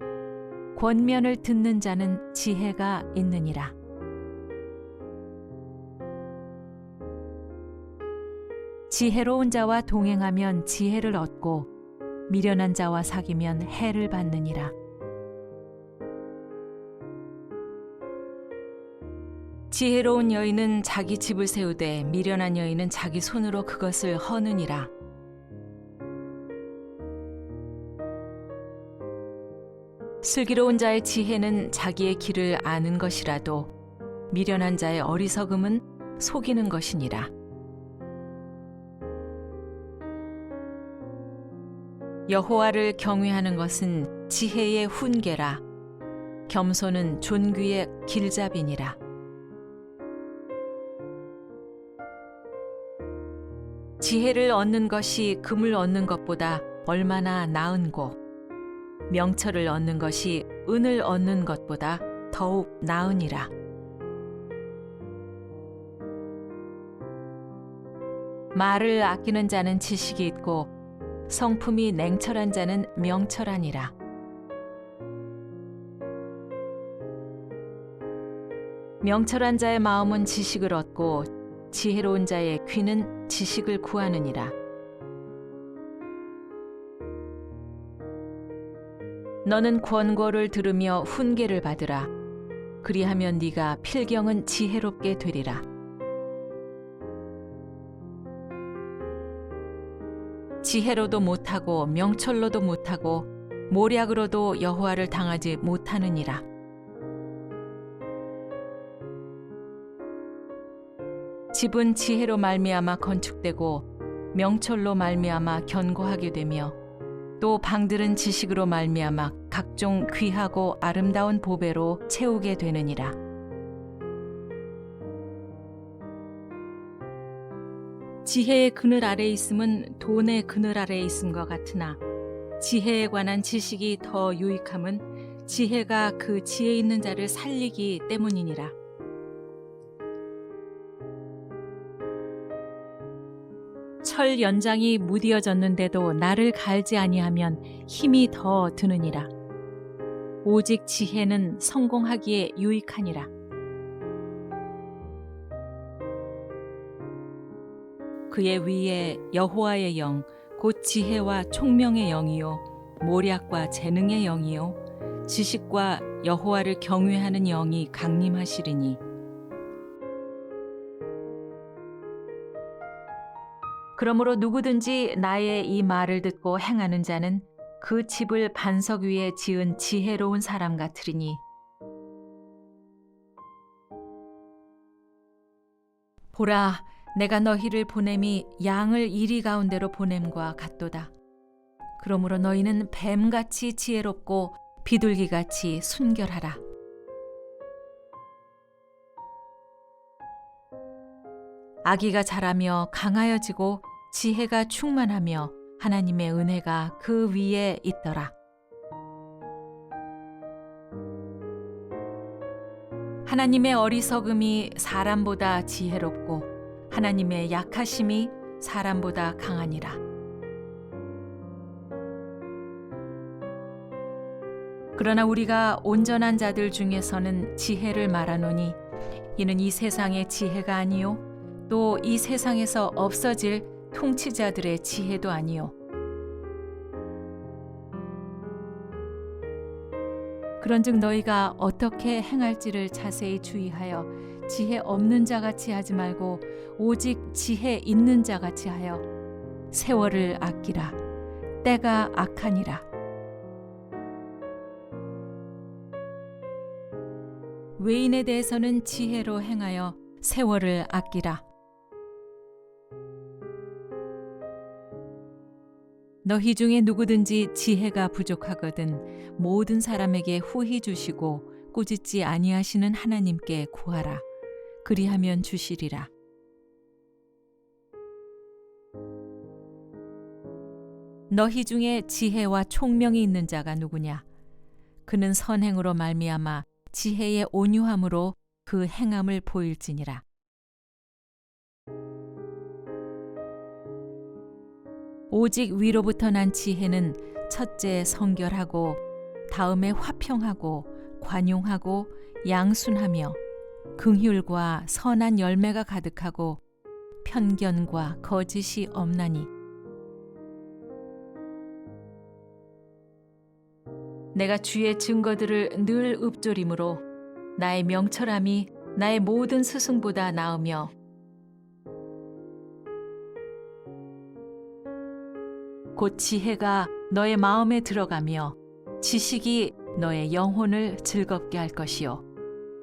권면을 듣는 자는 지혜가 있느니라. 지혜로운 자와 동행하면 지혜를 얻고 미련한 자와 사귀면 해를 받느니라. 지혜로운 여인은 자기 집을 세우되 미련한 여인은 자기 손으로 그것을 허느니라. 슬기로운 자의 지혜는 자기의 길을 아는 것이라도 미련한 자의 어리석음은 속이는 것이니라. 여호와를 경외하는 것은 지혜의 훈계라. 겸손은 존귀의 길잡이니라. 지혜를 얻는 것이 금을 얻는 것보다 얼마나 나은고 명철을 얻는 것이 은을 얻는 것보다 더욱 나으니라. 말을 아끼는 자는 지식이 있고 성품이 냉철한 자는 명철하니라. 명철한 자의 마음은 지식을 얻고 지혜로운 자의 귀는 지식을 구하느니라. 너는 권고를 들으며 훈계를 받으라. 그리하면 네가 필경은 지혜롭게 되리라. 지혜로도 못하고 명철로도 못하고 모략으로도 여호와를 당하지 못하느니라. 집은 지혜로 말미암아 건축되고 명철로 말미암아 견고하게 되며 또 방들은 지식으로 말미암아 각종 귀하고 아름다운 보배로 채우게 되느니라. 지혜의 그늘 아래에 있음은 돈의 그늘 아래에 있음과 같으나 지혜에 관한 지식이 더 유익함은 지혜가 그 지혜 있는 자를 살리기 때문이니라. 철 연장이 무디어졌는데도 나를 갈지 아니하면 힘이 더 드느니라. 오직 지혜는 성공하기에 유익하니라. 그의 위에 여호와의 영, 곧 지혜와 총명의 영이요 모략과 재능의 영이요 지식과 여호와를 경외하는 영이 강림하시리니 그러므로 누구든지 나의 이 말을 듣고 행하는 자는 그 집을 반석 위에 지은 지혜로운 사람 같으리니 보라 내가 너희를 보냄이 양을 이리 가운데로 보냄과 같도다. 그러므로 너희는 뱀같이 지혜롭고 비둘기같이 순결하라. 아기가 자라며 강하여지고 지혜가 충만하며 하나님의 은혜가 그 위에 있더라. 하나님의 어리석음이 사람보다 지혜롭고 하나님의 약하심이 사람보다 강하니라. 그러나 우리가 온전한 자들 중에서는 지혜를 말하노니 이는 이 세상의 지혜가 아니요 또 이 세상에서 없어질 통치자들의 지혜도 아니요 그런즉 너희가 어떻게 행할지를 자세히 주의하여 지혜 없는 자같이 하지 말고 오직 지혜 있는 자같이 하여 세월을 아끼라. 때가 악하니라. 외인에 대해서는 지혜로 행하여 세월을 아끼라. 너희 중에 누구든지 지혜가 부족하거든 모든 사람에게 후히 주시고 꾸짖지 아니하시는 하나님께 구하라. 그리하면 주시리라. 너희 중에 지혜와 총명이 있는 자가 누구냐? 그는 선행으로 말미암아 지혜의 온유함으로 그 행함을 보일지니라. 오직 위로부터 난 지혜는 첫째 성결하고 다음에 화평하고 관용하고 양순하며 긍휼과 선한 열매가 가득하고 편견과 거짓이 없나니 내가 주의 증거들을 늘 읊조림으로 나의 명철함이 나의 모든 스승보다 나으며 곧 지혜가 너의 마음에 들어가며 지식이 너의 영혼을 즐겁게 할 것이요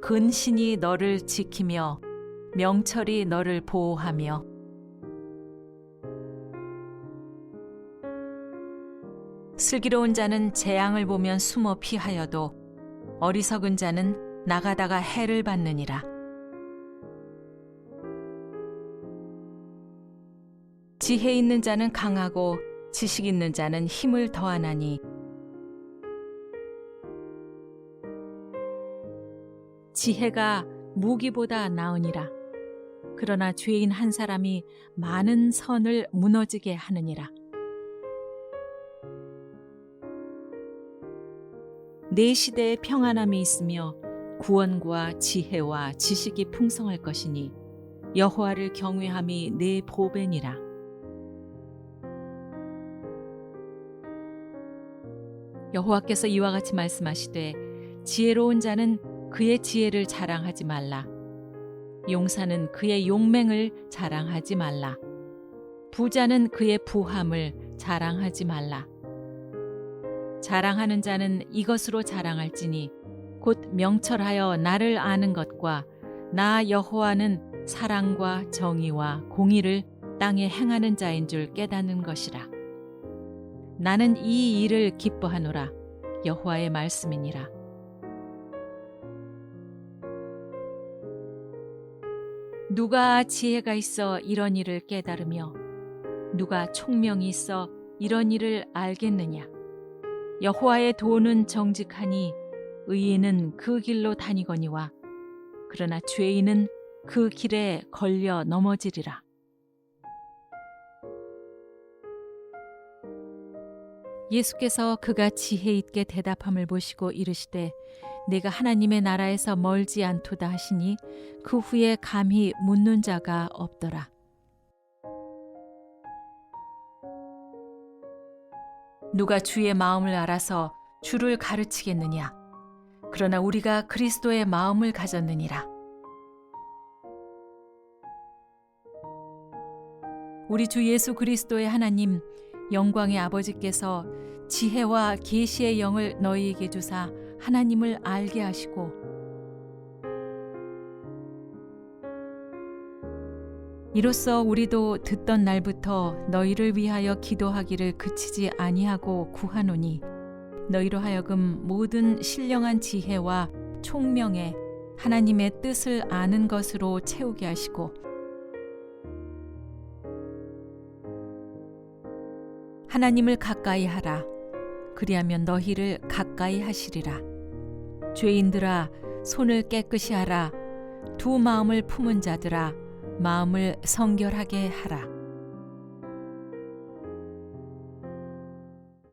근신이 너를 지키며 명철이 너를 보호하며 슬기로운 자는 재앙을 보면 숨어 피하여도 어리석은 자는 나가다가 해를 받느니라. 지혜 있는 자는 강하고 지식 있는 자는 힘을 더하나니 지혜가 무기보다 나으니라. 그러나 죄인 한 사람이 많은 선을 무너지게 하느니라. 내 시대에 평안함이 있으며 구원과 지혜와 지식이 풍성할 것이니 여호와를 경외함이 내 보배니라. 여호와께서 이와 같이 말씀하시되 지혜로운 자는 그의 지혜를 자랑하지 말라. 용사는 그의 용맹을 자랑하지 말라. 부자는 그의 부함을 자랑하지 말라. 자랑하는 자는 이것으로 자랑할지니 곧 명철하여 나를 아는 것과 나 여호와는 사랑과 정의와 공의를 땅에 행하는 자인 줄 깨닫는 것이라. 나는 이 일을 기뻐하노라. 여호와의 말씀이니라. 누가 지혜가 있어 이런 일을 깨달으며 누가 총명이 있어 이런 일을 알겠느냐? 여호와의 도는 정직하니 의인은 그 길로 다니거니와 그러나 죄인은 그 길에 걸려 넘어지리라. 예수께서 그가 지혜 있게 대답함을 보시고 이르시되 내가 하나님의 나라에서 멀지 않도다 하시니 그 후에 감히 묻는 자가 없더라. 누가 주의 마음을 알아서 주를 가르치겠느냐? 그러나 우리가 그리스도의 마음을 가졌느니라. 우리 주 예수 그리스도의 하나님 영광의 아버지께서 지혜와 계시의 영을 너희에게 주사 하나님을 알게 하시고 이로써 우리도 듣던 날부터 너희를 위하여 기도하기를 그치지 아니하고 구하노니 너희로 하여금 모든 신령한 지혜와 총명에 하나님의 뜻을 아는 것으로 채우게 하시고 하나님을 가까이 하라. 그리하면 너희를 가까이 하시리라. 죄인들아 손을 깨끗이 하라. 두 마음을 품은 자들아 마음을 성결하게 하라.